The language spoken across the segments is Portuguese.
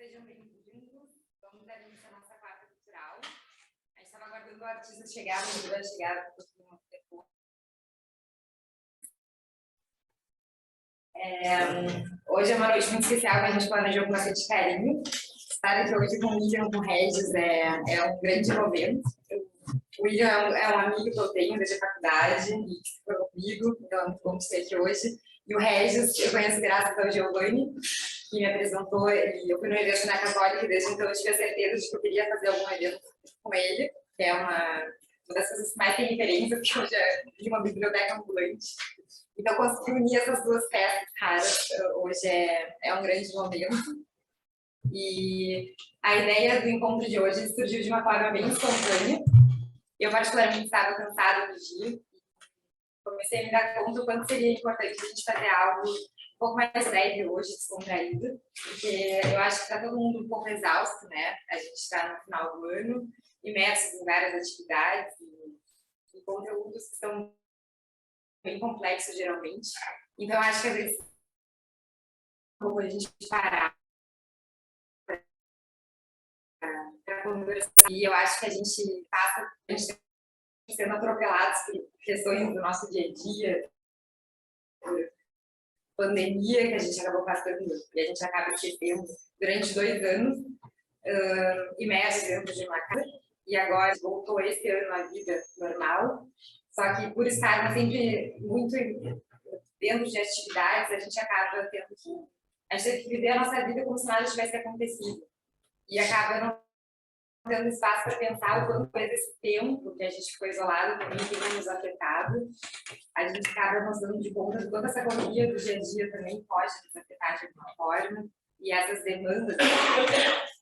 Sejam bem-vindos. Vamos dar início à nossa quarta cultural. A gente estava aguardando o artista chegar, mas ele vai chegar um pouquinho depois. Hoje é uma noite muito especial que a gente planejou com bastante carinho. Estar aqui hoje com o William, com o Regis, é um grande momento. O William é um amigo que eu tenho desde a faculdade e que ficou comigo, então é muito bom ter aqui hoje. E o Regis, eu conheço graças ao Giovanni, que me apresentou, e eu fui no evento na Católica, e desde então eu tive a certeza de que eu queria fazer algum evento com ele, que é uma das coisas que mais tem referência, porque eu já vi uma biblioteca ambulante. Então, conseguir unir essas duas peças raras hoje é um grande momento. E a ideia do encontro de hoje surgiu de uma forma bem espontânea. Eu, particularmente, estava cansada do dia. Comecei a me dar conta do quanto seria importante a gente fazer algo um pouco mais leve hoje, descontraído, porque eu acho que está todo mundo um pouco exausto, né? A gente está no final do ano, imersos em várias atividades e conteúdos que são bem complexos, geralmente. Então, eu acho que às vezes a gente parar para conversar, e eu acho que a gente passa sendo atropelados por questões do nosso dia a dia, pandemia que a gente acabou passando e a gente acaba esquecendo durante 2 anos, imersos dentro de uma casa, e agora voltou esse ano à vida normal, só que por estarmos sempre muito dentro de atividades, a gente acaba tendo que viver a nossa vida como se nada tivesse acontecido, e acaba não tendo espaço para pensar o quanto fez esse tempo que a gente ficou isolado também tem nos afetado. A gente acaba nos dando de conta de toda essa correria do dia a dia também pode nos afetar de alguma forma, e essas demandas,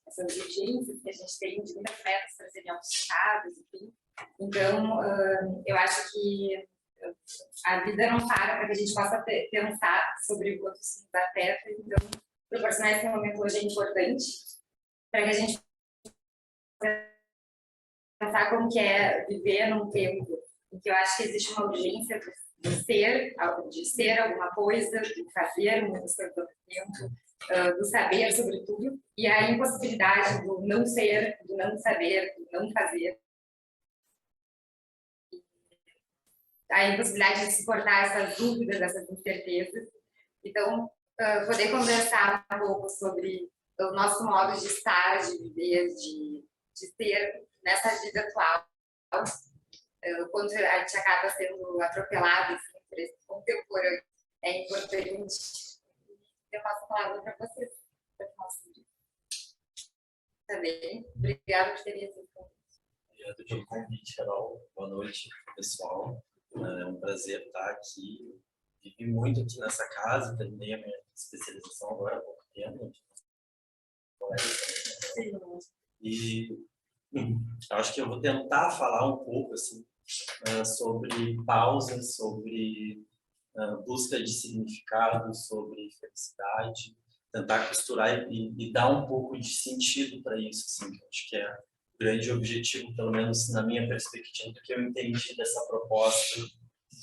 essas urgências que a gente tem de muitas metas para serem alcançadas, enfim. Então, eu acho que a vida não para que a gente possa pensar sobre o quanto isso nos afeta, então proporcionar esse momento hoje é importante para que a gente pensar como que é viver num tempo em que eu acho que existe uma urgência de ser alguma coisa, de fazer uma coisa todo tempo, do saber sobre tudo, e a impossibilidade do não ser, do não saber, do não fazer. A impossibilidade de suportar essas dúvidas, essas incertezas. Então, poder conversar um pouco sobre o nosso modo de estar, de viver, de ser nessa vida atual, quando a gente acaba sendo atropelado assim, por esse contemporâneo, é importante. Eu passo a palavra para vocês. Tá bem? Obrigada por terem esse convite. Obrigado pelo convite, Carol. Boa noite, pessoal. É um prazer estar aqui. Vivi muito aqui nessa casa, terminei a minha especialização agora há pouco tempo. E acho que eu vou tentar falar um pouco assim, sobre pausas, sobre busca de significado, sobre felicidade, tentar costurar e dar um pouco de sentido para isso, assim, que eu acho que é o grande objetivo, pelo menos na minha perspectiva, do que eu entendi dessa proposta,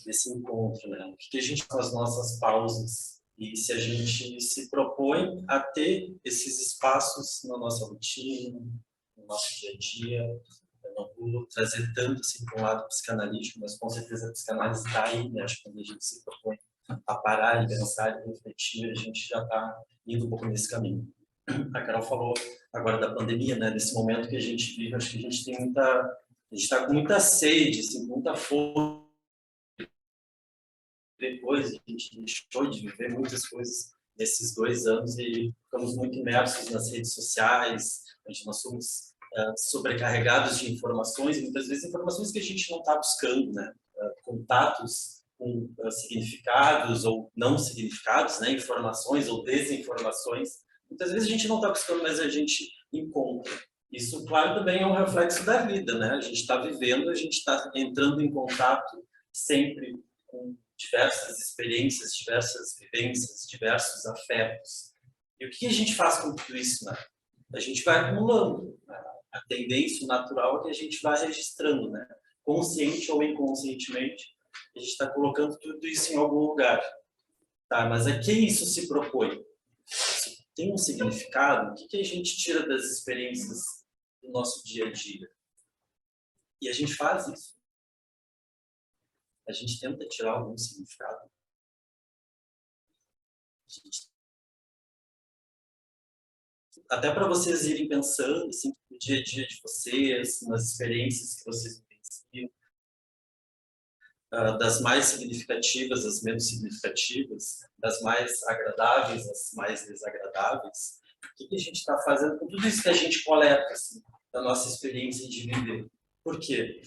desse encontro, né? O que a gente faz as nossas pausas e se a gente se propõe a ter esses espaços na nossa rotina, no nosso dia a dia. Eu não vou trazer tanto assim para um lado psicanalítico, mas com certeza a psicanálise está aí, né? Acho que quando a gente se propõe a parar e pensar e refletir, a gente já está indo um pouco nesse caminho. A Carol falou agora da pandemia, né? Nesse momento que a gente vive, acho que a gente está com muita sede, assim, muita fome. Depois a gente deixou de viver muitas coisas nesses 2 anos e ficamos muito imersos nas redes sociais, nós somos sobrecarregados de informações, e muitas vezes informações que a gente não está buscando, né? Contatos com significados ou não significados, né? Informações ou desinformações, muitas vezes a gente não está buscando, mas a gente encontra. Isso, claro, também é um reflexo da vida, né? A gente está vivendo, a gente está entrando em contato sempre com diversas experiências, diversas vivências, diversos afetos. E o que a gente faz com tudo isso, né? A gente vai acumulando. A tendência natural é que a gente vai registrando, né? Consciente ou inconscientemente, a gente está colocando tudo isso em algum lugar. Tá? Mas a que isso se propõe? tem um significado, o que a gente tira das experiências do nosso dia a dia? E a gente faz isso. A gente tenta tirar algum significado. Até para vocês irem pensando assim, no dia a dia de vocês, nas experiências que vocês vivenciam, das mais significativas às menos significativas, das mais agradáveis às mais desagradáveis. O que a gente está fazendo com tudo isso que a gente coleta assim, da nossa experiência de viver? Por quê?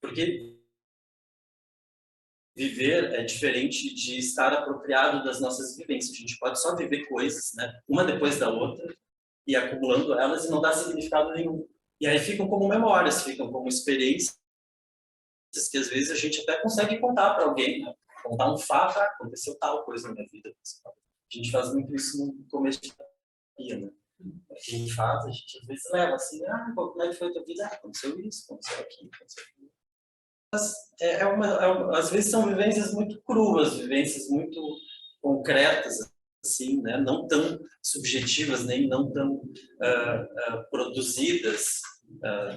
Porque viver é diferente de estar apropriado das nossas vivências. A gente pode só viver coisas, né, uma depois da outra, e acumulando elas e não dá significado nenhum. E aí ficam como memórias, ficam como experiências que às vezes a gente até consegue contar para alguém, né? Contar um fato, aconteceu tal coisa na minha vida. A gente faz muito isso no começo da terapia, né? A gente faz, a gente às vezes leva assim, como é que foi a tua vida? Aconteceu isso, aconteceu aquilo, aconteceu aquilo. Mas às vezes são vivências muito cruas, vivências muito concretas, assim, né? Não tão subjetivas, nem não tão produzidas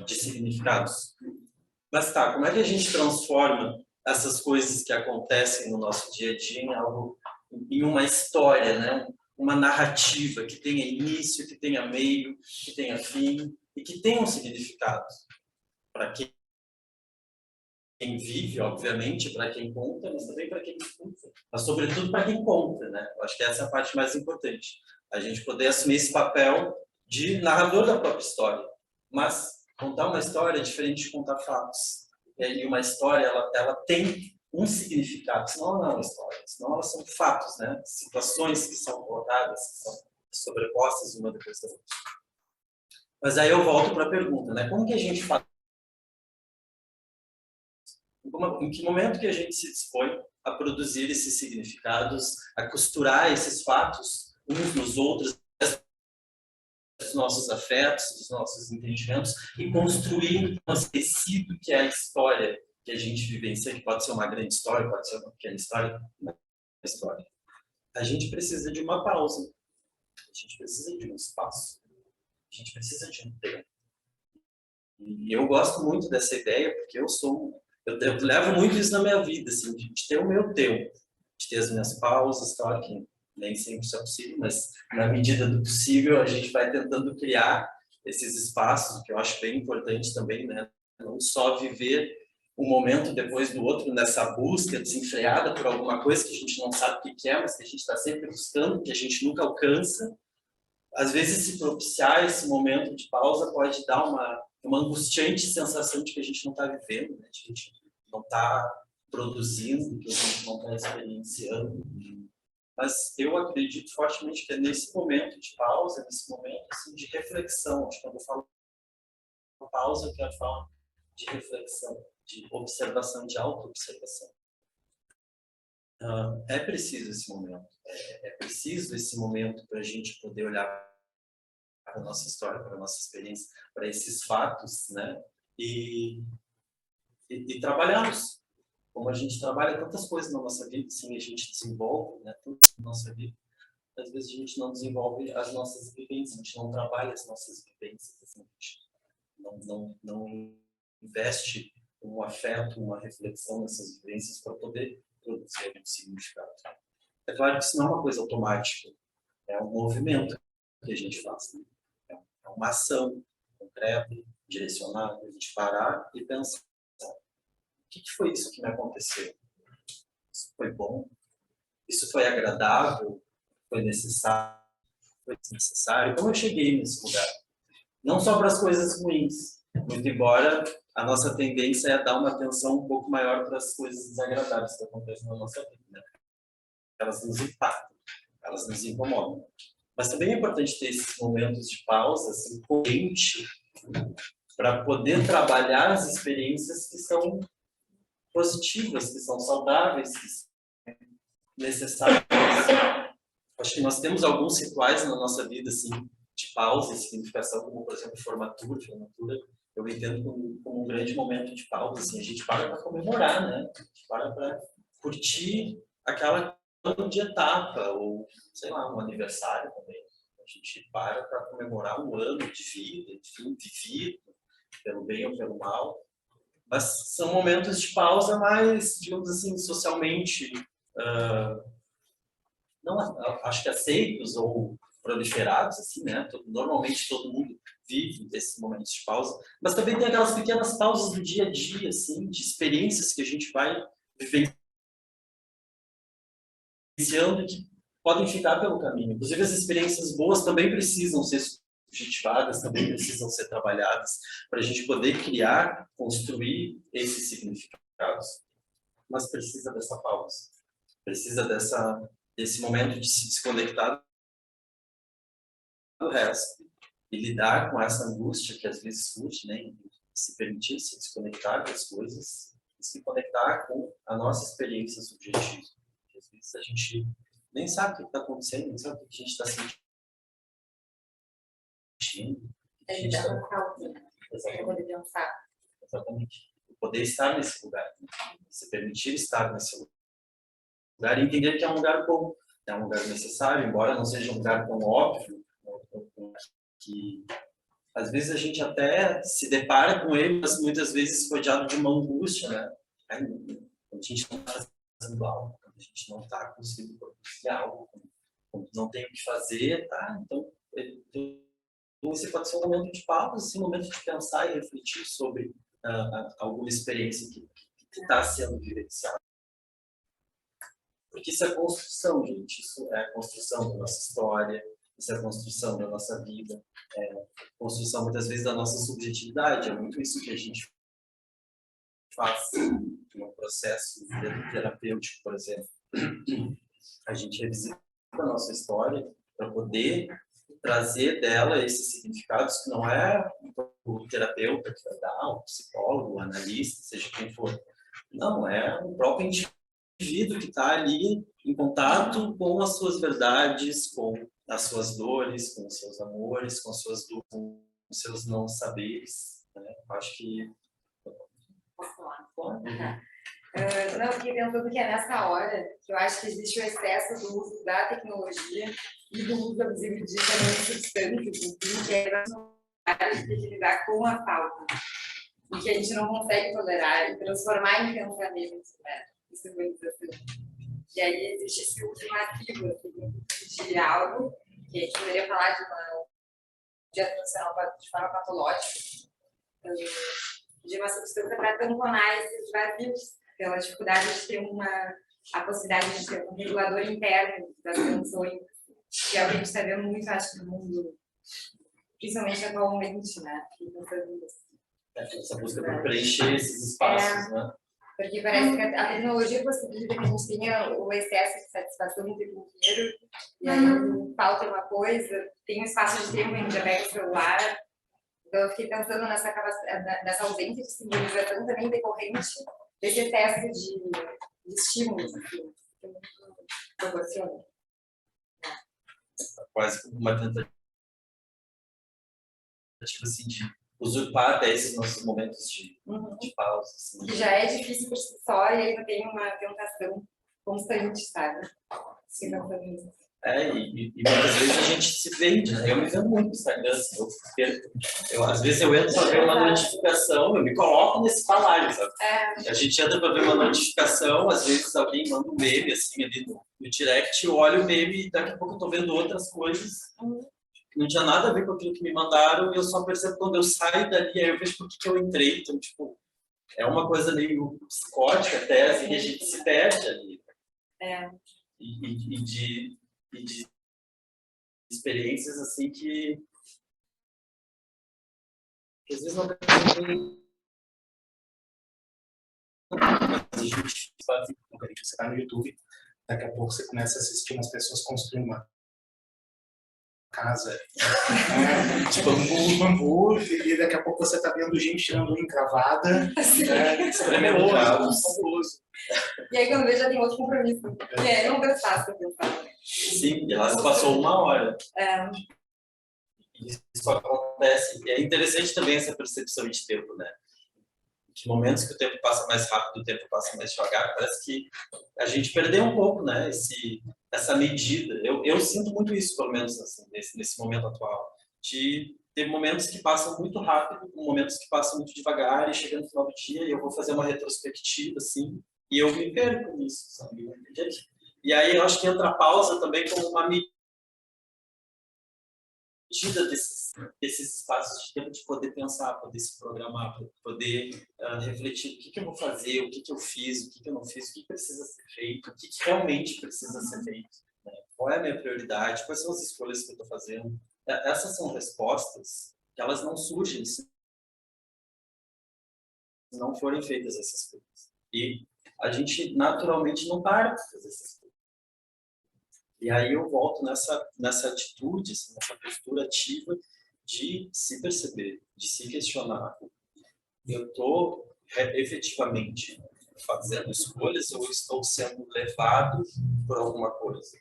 de significados. Mas tá, como é que a gente transforma essas coisas que acontecem no nosso dia a dia em algo, em uma história, né? Uma narrativa que tenha início, que tenha meio, que tenha fim e que tenha um significado para quem vive, obviamente, para quem conta, mas também para quem escuta. Mas, sobretudo, para quem conta, né? Eu acho que essa é a parte mais importante. A gente poder assumir esse papel de narrador da própria história. Mas contar uma história é diferente de contar fatos. E uma história, ela tem um significado, senão ela não é uma história. Senão elas são fatos, né? Situações que são colocadas, que são sobrepostas uma depois da outra. Mas aí eu volto para a pergunta, né? Como que a gente faz? Em que momento que a gente se dispõe a produzir esses significados, a costurar esses fatos uns nos outros, dos nossos afetos, dos nossos entendimentos, e construir um tecido que é a história que a gente vivencia, que pode ser uma grande história, pode ser uma pequena história, uma história. A gente precisa de uma pausa, a gente precisa de um espaço, a gente precisa de um tempo. E eu gosto muito dessa ideia, porque eu levo muito isso na minha vida, assim, de ter o meu tempo, de ter as minhas pausas, claro que nem sempre isso é possível, mas na medida do possível a gente vai tentando criar esses espaços, que eu acho bem importante também, né? Não só viver um momento depois do outro nessa busca desenfreada por alguma coisa que a gente não sabe o que é, mas que a gente está sempre buscando, que a gente nunca alcança. Às vezes, se propiciar esse momento de pausa pode dar uma angustiante sensação de que a gente não está vivendo, né? De que a gente não está produzindo, que a gente não está experienciando. Mas eu acredito fortemente que é nesse momento de pausa, nesse momento assim, de reflexão. Acho que quando eu falo pausa, eu quero falar de reflexão, de observação, de auto-observação. É preciso esse momento. É preciso esse momento para a gente poder olhar para a nossa história, para a nossa experiência, para esses fatos, né? E trabalhá-los. Como a gente trabalha tantas coisas na nossa vida, assim, a gente desenvolve, né, tudo na nossa vida. Às vezes a gente não desenvolve as nossas vivências, a gente não trabalha as nossas vivências, assim, a gente não investe um afeto, uma reflexão nessas vivências para poder produzir um significado. É claro que isso não é uma coisa automática, é um movimento que a gente faz, né? É uma ação concreta, direcionada, a gente parar e pensar: o que foi isso que me aconteceu? Isso foi bom? Isso foi agradável? Foi necessário? Foi desnecessário? Como eu cheguei nesse lugar? Não só para as coisas ruins, muito embora a nossa tendência é dar uma atenção um pouco maior para as coisas desagradáveis que acontecem na nossa vida, né? Elas nos impactam, elas nos incomodam. Mas também é importante ter esses momentos de pausa, assim, coerente, para poder trabalhar as experiências que são positivas, que são saudáveis, que são necessárias. Acho que nós temos alguns rituais na nossa vida, assim, de pausa e significação, como, por exemplo, formatura. Eu entendo como um grande momento de pausa, assim, a gente para comemorar, né? A gente para curtir aquela de etapa, ou, sei lá, um aniversário também. A gente para comemorar um ano de vida, enfim, vivido, pelo bem ou pelo mal. Mas são momentos de pausa mais, digamos assim, socialmente, não acho que aceitos ou proliferados, assim, né? Normalmente todo mundo vive esses momentos de pausa, mas também tem aquelas pequenas pausas do dia a dia, assim, de experiências que a gente vai vivenciando e que podem ficar pelo caminho. Inclusive, as experiências boas também precisam ser subjetivadas, também precisam ser trabalhadas para a gente poder criar, construir esses significados. Mas precisa dessa pausa, precisa desse momento de se desconectar do resto e lidar com essa angústia que às vezes surge, né? Se permitir se desconectar das coisas e se conectar com a nossa experiência subjetiva. Porque às vezes a gente nem sabe o que está acontecendo, nem sabe o que a gente está sentindo. É lidar com a causa, né? Para poder pensar. Exatamente. Poder estar nesse lugar, né? Se permitir estar nesse lugar e entender que é um lugar bom, é um lugar necessário, embora não seja um lugar tão óbvio, que às vezes a gente até se depara com ele, mas muitas vezes rodeado de uma angústia, né? Quando a gente não está fazendo algo, quando a gente não está conseguindo produzir algo, quando não tem o que fazer, tá? Então, esse pode ser um momento de pausa, assim, um momento de pensar e refletir sobre alguma experiência que está sendo vivenciada. Porque isso é construção, gente. Isso é a construção da nossa história, isso é a construção da nossa vida, é a construção, muitas vezes, da nossa subjetividade. É muito isso que a gente faz no processo terapêutico, por exemplo. A gente revisita a nossa história para poder trazer dela esses significados que não é o terapeuta que vai dar, o psicólogo, o analista, seja quem for. Não, é o próprio indivíduo que está ali em contato com as suas verdades, com as suas dores, com os seus amores, com as suas dúvidas, com os seus não saberes. Né? Acho que... Posso falar? Não, eu fiquei pensando que é nessa hora que eu acho que existe o excesso do uso da tecnologia e do uso abusivo de também substâncias, que é de lidar com a falta. E que a gente não consegue tolerar e transformar em pensamento, né? Isso é muito interessante. E aí existe esse uso massivo assim, de algo que a gente poderia falar de atuação de forma patológica, de uma substância para tamponar esses vazios, pela dificuldade de ter a possibilidade de ter um regulador interno das emoções, que é o que a gente está vendo muito, acho, no mundo, principalmente atualmente, né? Essa busca por preencher esses espaços, né? Porque parece que a tecnologia possibilita que a gente tenha o excesso de satisfação o tempo inteiro, e aí falta uma coisa, tem um espaço de tempo, a gente já pega o celular. Então eu fiquei pensando nessa ausência de simbolização também decorrente desse excesso de estímulos que proporciona. Quase uma tentativa assim, de usurpar até esses nossos momentos de pausa. Assim. Que já é difícil por si só e ainda tem uma tentação constante, sabe? Se não for isso. E muitas vezes a gente se vende, né? Eu me vendo muito no Instagram, assim, às vezes eu entro para ver uma notificação, eu me coloco nesse balaio, sabe? A gente entra para ver uma notificação, às vezes alguém manda um meme, assim, ali no direct, eu olho o meme e daqui a pouco eu tô vendo outras coisas que não tinha nada a ver com aquilo que me mandaram e eu só percebo quando eu saio dali, aí eu vejo por que eu entrei, então, tipo, é uma coisa meio psicótica até, assim, que a gente se perde ali. E de experiências assim que às vezes não tem a gente faz você vai no YouTube, daqui a pouco você começa a assistir umas pessoas construindo uma casa de bambu, e daqui a pouco você está vendo gente tirando unha encravada, fabuloso. E aí quando vejo já tem outro compromisso, que é não pensar, Sim, e ela se passou uma hora. Isso acontece. E é interessante também essa percepção de tempo, né? De momentos que o tempo passa mais rápido, o tempo passa mais devagar, parece que a gente perdeu um pouco, né? essa medida. Eu sinto muito isso, pelo menos assim, nesse momento atual, de ter momentos que passam muito rápido, momentos que passam muito devagar, e chega no final do dia e eu vou fazer uma retrospectiva, assim, e eu me perco nisso, sabe? E aí eu acho que entra a pausa também como uma medida desses espaços de tempo de poder pensar, poder se programar, poder refletir o que eu vou fazer, o que eu fiz, o que eu não fiz, o que precisa ser feito, o que realmente precisa ser feito, né? Qual é a minha prioridade, quais são as escolhas que eu estou fazendo. Essas são respostas que elas não surgem se não forem feitas essas coisas. E a gente naturalmente não para de fazer essas coisas. E aí eu volto nessa atitude, nessa postura ativa de se perceber, de se questionar. Eu estou efetivamente fazendo escolhas ou estou sendo levado por alguma coisa?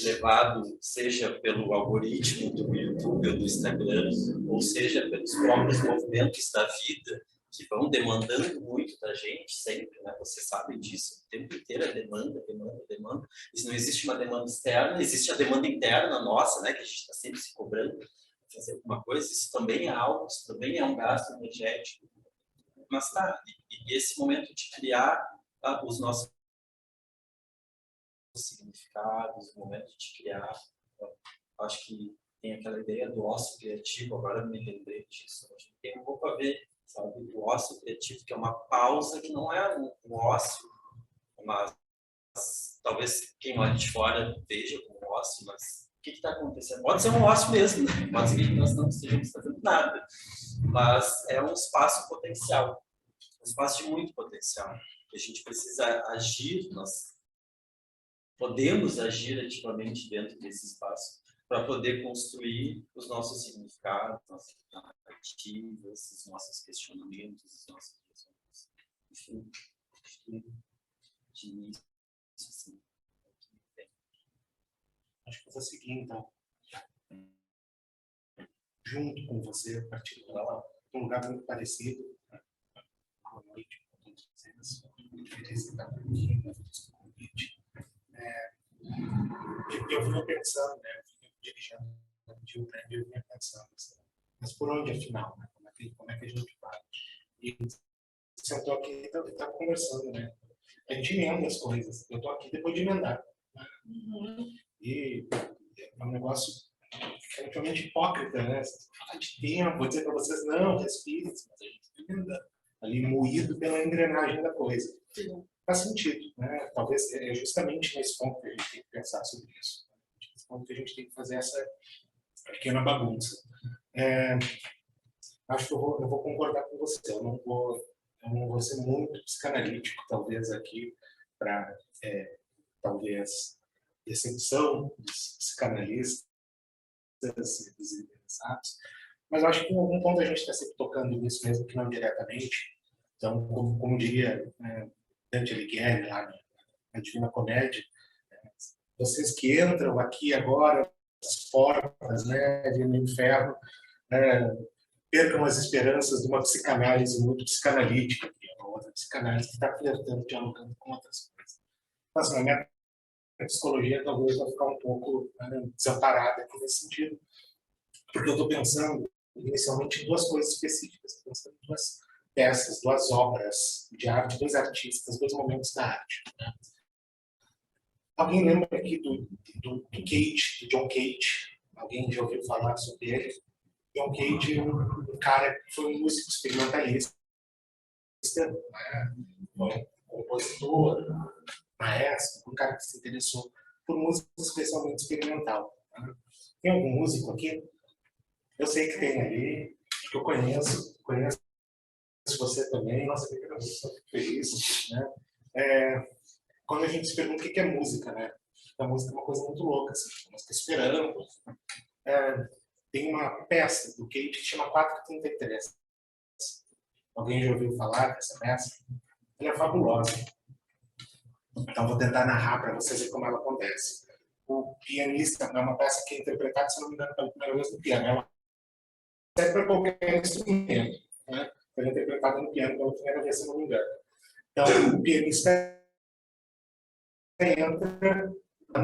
Levado, seja pelo algoritmo do YouTube ou do Instagram, ou seja pelos próprios movimentos da vida, que vão demandando muito da gente sempre, né? Você sabe disso, o tempo inteiro é demanda, demanda, demanda. E não existe uma demanda externa, existe a demanda interna nossa, né? Que a gente está sempre se cobrando fazer alguma coisa. Isso também é algo, isso também é um gasto energético. Mas tá, e esse momento de criar os nossos significados, o momento de criar, acho que tem aquela ideia do ócio criativo, agora eu me lembrei disso, acho que tem um pouco a ver, sabe, o ócio criativo, que é uma pausa que não é um ócio, mas talvez quem olha de fora veja como ócio, mas o que está acontecendo? Pode ser um ócio mesmo, né? Pode ser que nós não estejamos fazendo nada, mas é um espaço potencial, um espaço de muito potencial, que a gente precisa agir, nós podemos agir ativamente dentro desse espaço para poder construir os nossos significados, nossas narrativas, os nossos questionamentos, os nossos resumos. Enfim, acho que de início, assim, Acho que eu vou seguir, então, junto com você, a partir de um lugar muito parecido. Boa noite a todos vocês. Muito feliz de estar por aqui, agradeço o convite. Eu vinha pensando, né? Eu vinha dirigindo o prêmio, eu vinha pensando, assim, mas por onde, afinal? Né? Como é que a gente vai? E sentou aqui e estava conversando, né? A gente emenda as coisas. Eu estou aqui depois de emendar. Né? E é um negócio relativamente hipócrita, né? Falar de tempo, vou dizer para vocês, não, respire, mas a gente está emendando. Ali, moído pela engrenagem da coisa. Faz sentido, né? Talvez é justamente nesse ponto que a gente tem que pensar sobre isso. Nesse ponto que a gente tem que fazer essa pequena bagunça. Acho que eu vou concordar com você. Eu não vou ser muito psicanalítico, talvez, aqui, para, talvez, decepção dos psicanalistas e dos interessados. Mas eu acho que em algum ponto a gente está sempre tocando nisso, mesmo que não diretamente. Então, como diria Dante Alighieri, lá na Divina Comédia, vocês que entram aqui agora, as portas, né, no inferno, percam as esperanças de uma psicanálise muito psicanalítica, que é uma outra psicanálise que está flertando, dialogando com outras coisas. Mas na minha psicologia talvez vai ficar um pouco desamparada aqui nesse sentido, porque eu estou pensando inicialmente em duas coisas específicas, estou pensando em duas peças, duas obras de arte, dois artistas, dois momentos da arte. Né? Alguém lembra aqui do Cage, do John Cage? Alguém já ouviu falar sobre ele? John Cage é um cara que foi um músico experimentalista, né? Um compositor, maestro, um cara que se interessou por música especialmente experimental. Né? Tem algum músico aqui? Eu sei que tem ali, que eu conheço você também, nossa, que eu estou feliz. Né? Quando a gente se pergunta o que é música, né? A música é uma coisa muito louca, assim, a música esperando. Tem uma peça do Cage que chama 433. Alguém já ouviu falar dessa peça? Ela é fabulosa. Então vou tentar narrar para vocês verem como ela acontece. O pianista é uma peça que é interpretada, se não me engano, pela primeira vez no piano. Ela serve para qualquer instrumento. Né? Foi interpretada no piano pela primeira vez, se não me engano. Então o pianista entra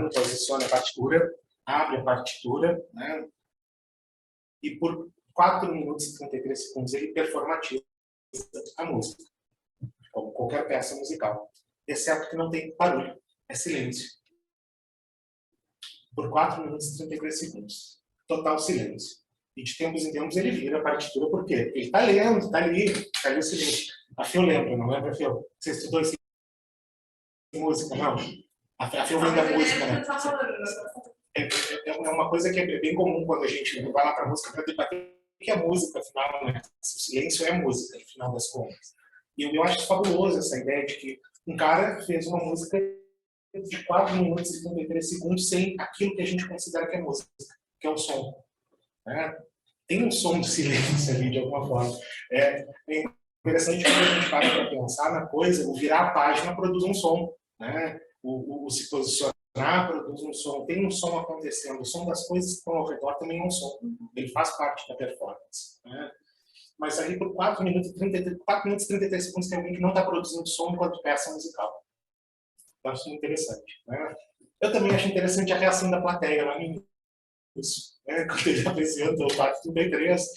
posiciona a partitura, abre a partitura, né? E por 4 minutos e 33 segundos ele performatiza a música, como qualquer peça musical, exceto que não tem barulho, é silêncio. Por 4 minutos e 33 segundos. Total silêncio. E de tempos em tempos ele vira a partitura, por quê? Porque ele está lendo, está ali o silêncio. A Fio lembra, não lembra, Fio? Você estudou esse música, não? A Fio vem da música, né? É uma coisa que é bem comum quando a gente vai lá para a música para debater o que é música, afinal, né? O silêncio é música, no final das contas. E eu acho fabuloso essa ideia de que um cara fez uma música de 4 minutos e 33 segundos sem aquilo que a gente considera que é música, que é o som. Né? Tem um som de silêncio ali, de alguma forma. É interessante quando a gente para pensar na coisa, o virar a página produz um som. Né? O se posicionar produz um som. Tem um som acontecendo. O som das coisas que estão ao redor também é um som. Ele faz parte da performance. Né? Mas ali por 4 minutos e 33 segundos tem alguém que não está produzindo som enquanto peça musical. Eu acho interessante. Né? Eu também acho interessante a reação da plateia lá no início. Né? Quando ele apresenta o 433,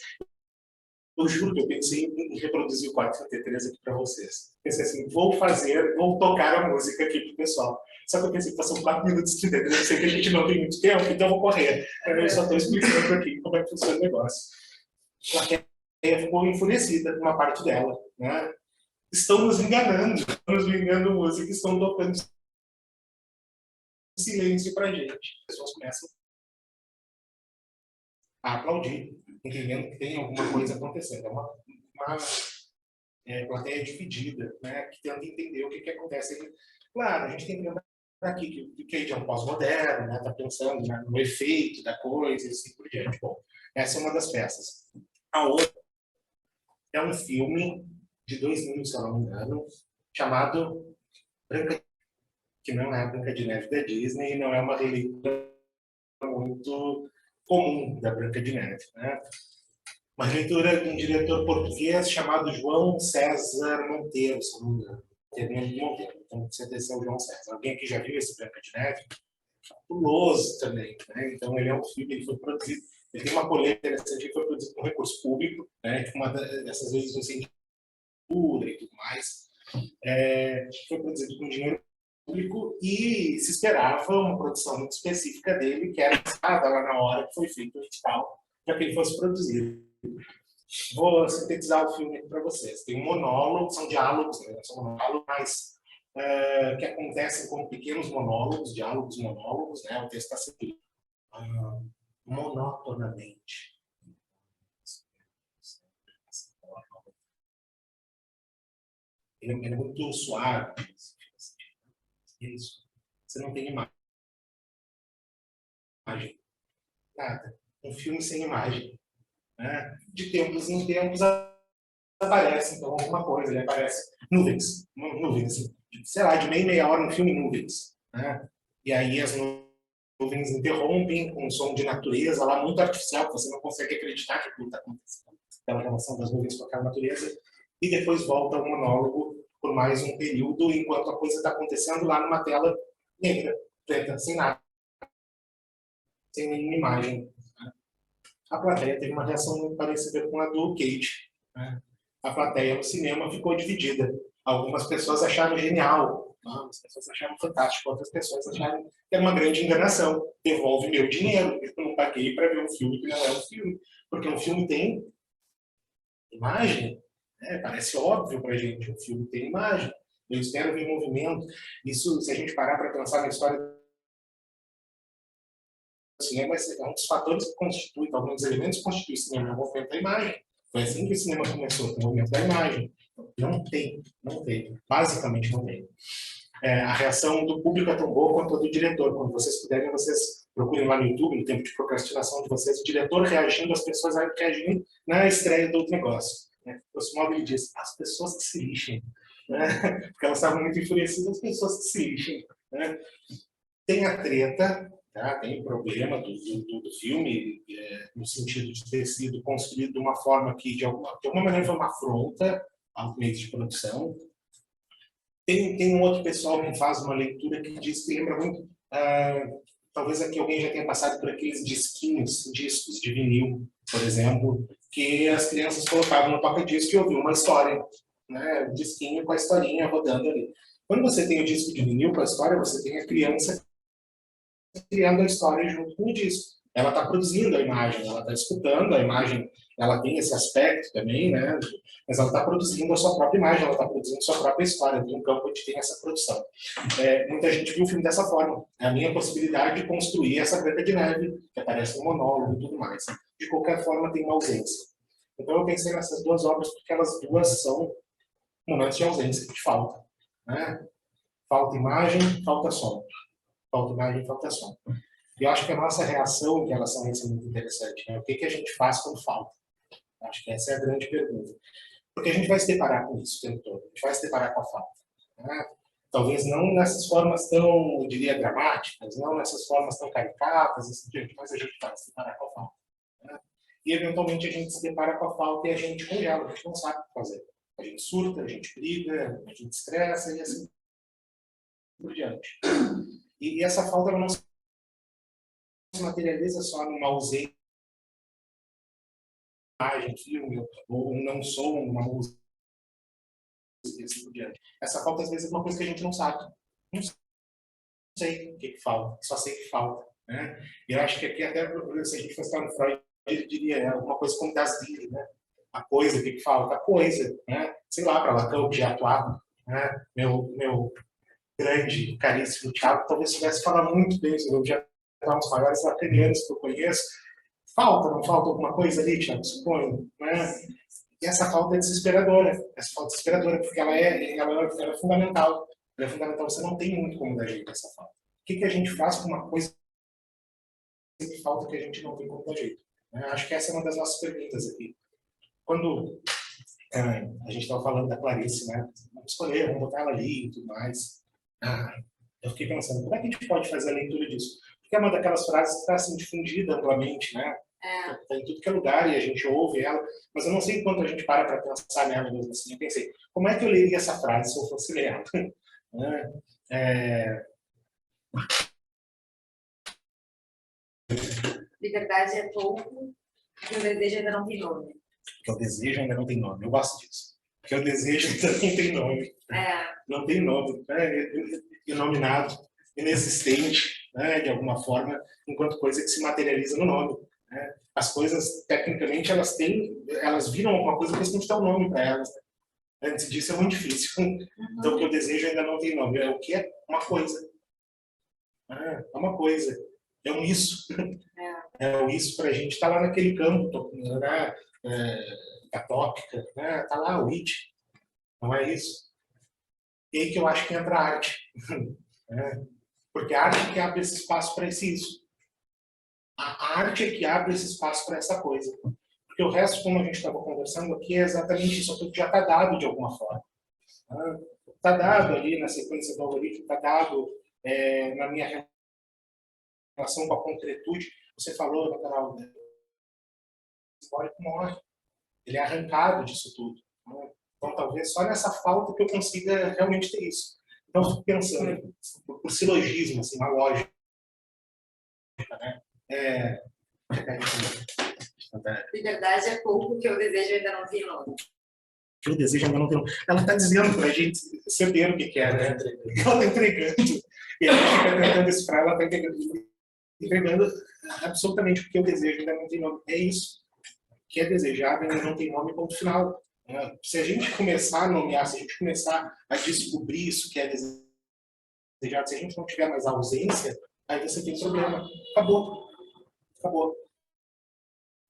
eu juro que eu pensei em reproduzir o 433 aqui para vocês. Pensei assim, vou tocar a música aqui para o pessoal. Só que eu pensei, passam 4 minutos e 33, eu sei que a gente não tem muito tempo, então eu vou correr. Eu só estou explicando aqui como é que funciona o negócio. A plateia ficou enfurecida, uma parte dela. Né? Estão nos enganando música, estão tocando silêncio pra gente. As pessoas começam a aplaudir, entendendo que tem alguma coisa acontecendo. É uma plateia dividida, né, que tenta entender o que acontece. Claro, a gente tem que lembrar aqui que é um pós-moderno, né, tá pensando no efeito da coisa e assim por diante. Bom, essa é uma das peças. A outra é um filme de 2000, se eu não me engano, chamado Branca, que não é a Branca de Neve da Disney, e não é uma releitura muito comum da Branca de Neve. Né? Uma releitura de um diretor português chamado João César Monteiro, se não me engano. Monteiro, então certeza é o João César. Alguém aqui já viu esse Branca de Neve? Fabuloso também. Né? Então ele é um filme, ele foi produzido, ele tem uma polêmica interessante, ele foi produzido com recurso público, né? Uma dessas vezes de censura e tudo mais. Foi produzido com dinheiro público e se esperava uma produção muito específica dele, que era lá na hora que foi feito o edital para que ele fosse produzido. Vou sintetizar o filme para vocês. Tem um monólogo, são diálogos, né? São monólogos, mas que acontecem como pequenos monólogos, monólogos, né? O texto está sempre monotonamente. Ele é muito suave. Isso. Você não tem imagem. Nada. Um filme sem imagem. Né? De tempos em tempos aparece então alguma coisa. Ele aparece nuvens. Nuvens. Sei lá, de meia hora um filme nuvens. Né? E aí as nuvens interrompem com um som de natureza lá muito artificial, que você não consegue acreditar que aquilo está acontecendo. Aquela relação das nuvens com aquela natureza. E depois volta o monólogo por mais um período, enquanto a coisa está acontecendo lá numa tela negra, preta, sem nada, sem nenhuma imagem. A plateia teve uma reação muito parecida com a do Cage. Né? A plateia no cinema ficou dividida. Algumas pessoas acharam genial, algumas pessoas acharam fantástico, outras pessoas acharam que era uma grande enganação. Devolve meu dinheiro, eu não paguei para ver um filme que não é um filme. Porque um filme tem imagem. Parece óbvio para a gente, um filme tem imagem. Eu espero ver movimento. Isso, se a gente parar para pensar na história do cinema, é um dos fatores que constitui, alguns elementos que constituem o cinema, o movimento da imagem. Foi assim que o cinema começou, com o movimento da imagem. Não tem. Basicamente não tem. A reação do público é tão boa quanto a do diretor. Quando vocês puderem, vocês procurem lá no YouTube, no tempo de procrastinação de vocês, o diretor reagindo, as pessoas reagindo na estreia do negócio. O Simone diz, as pessoas que se lixem. Né? Porque elas estavam muito enfurecidas, as pessoas que se lixem. Né? Tem a treta, tá? Tem o problema do filme, no sentido de ter sido construído de uma forma que, de alguma maneira, foi uma afronta aos meios de produção. Tem um outro pessoal que faz uma leitura que diz que lembra muito Talvez aqui alguém já tenha passado por aqueles discos de vinil, por exemplo, que as crianças colocavam no toca-disco e ouviam uma história, né? O disquinho com a historinha rodando ali. Quando você tem o disco de vinil com a história, você tem a criança criando a história junto com o disco. Ela está produzindo a imagem, ela está escutando a imagem, ela tem esse aspecto também, né? Mas ela está produzindo a sua própria imagem, ela está produzindo a sua própria história. Tem um campo onde tem essa produção. Muita gente viu o filme dessa forma. É a minha possibilidade de construir essa Branca de Neve, que aparece no monólogo e tudo mais. De qualquer forma, tem uma ausência. Então, eu pensei nessas duas obras porque elas duas são momentos de ausência, de falta. Né? Falta imagem, falta som. Falta imagem, falta som. E eu acho que a nossa reação em relação a isso é muito interessante. Né? O que a gente faz quando falta? Acho que essa é a grande pergunta. Porque a gente vai se deparar com isso o tempo todo. A gente vai se deparar com a falta. Né? Talvez não nessas formas tão, eu diria, dramáticas, não nessas formas tão caricatas, assim, mas a gente vai se deparar com a falta. Né? E, eventualmente, a gente se depara com a falta e a gente congela, a gente não sabe o que fazer. A gente surta, a gente briga, a gente estressa e assim por diante. E essa falta ela não se materializa só numa ausência de imagem, filme, ou não som, uma música, e assim por diante. Essa falta, às vezes, é uma coisa que a gente não sabe. Não sei o que falta, só sei que falta. Né? E eu acho que aqui, até se a gente fosse estar no Freud, ele diria alguma coisa como das Willi, né? A coisa, o que falta? A coisa. Né? Sei lá, para Lacan, o diatuado. Né? Meu grande, caríssimo Thiago, talvez tivesse falado muito bem sobre o diatuado, os maiores lacanianos que eu conheço. Falta, não falta alguma coisa ali, Thiago? Suponho. Né? E essa falta é desesperadora. Essa falta é desesperadora, porque ela é fundamental. Ela é fundamental. Você não tem muito como dar jeito essa falta. O que a gente faz com uma coisa que falta que a gente não tem como dar jeito? Acho que essa é uma das nossas perguntas aqui. Quando a gente estava falando da Clarice, né? Vamos escolher, vamos botar ela ali e tudo mais. Eu fiquei pensando, como é que a gente pode fazer a leitura disso? Porque é uma daquelas frases que está assim, difundida amplamente, né? Está em tudo que é lugar e a gente ouve ela, mas eu não sei quanto a gente para pensar nela mesmo assim. Eu pensei, como é que eu leria essa frase se eu fosse ler ela? Liberdade é pouco, e o desejo ainda não tem nome. Porque o desejo ainda não tem nome. Eu gosto disso. Porque o desejo ainda não tem nome. Não tem nome. Inominado, inexistente, né, de alguma forma, enquanto coisa que se materializa no nome. Né? As coisas, tecnicamente, elas viram alguma coisa que a gente dá um nome para elas. Né? Antes disso é muito difícil. Então, o que eu desejo ainda não tem nome. É o que é uma coisa. É uma coisa. É um isso. É um isso para a gente estar lá naquele campo, né? Da tópica. Né? Tá lá o it. Não é isso? E aí que eu acho que entra a arte. Né? Porque a arte que abre esse espaço para esse isso. A arte é que abre esse espaço para essa coisa. Porque o resto, como a gente estava conversando aqui, é exatamente isso. Tudo já está dado de alguma forma. Está dado ali na sequência do algoritmo, está dado na minha relação com a concretude. Você falou, Natal, o simbólico morre. Ele é arrancado disso tudo. Então, talvez só nessa falta que eu consiga realmente ter isso. Então, eu fico pensando, por silogismo, assim, uma lógica. Né? Liberdade é pouco, que o desejo ainda não tem nome. Que o desejo ainda não tem nome. Ela está dizendo para a gente saber o que é, né? Ela está entregando. E a gente fica tentando decifrar, ela está entregando absolutamente porque o desejo ainda não tem nome. É isso. O que é desejado ainda não tem nome, ponto final. Se a gente começar a nomear, se a gente começar a descobrir isso que é desejado, se a gente não tiver mais ausência, aí você tem problema. Acabou. Acabou.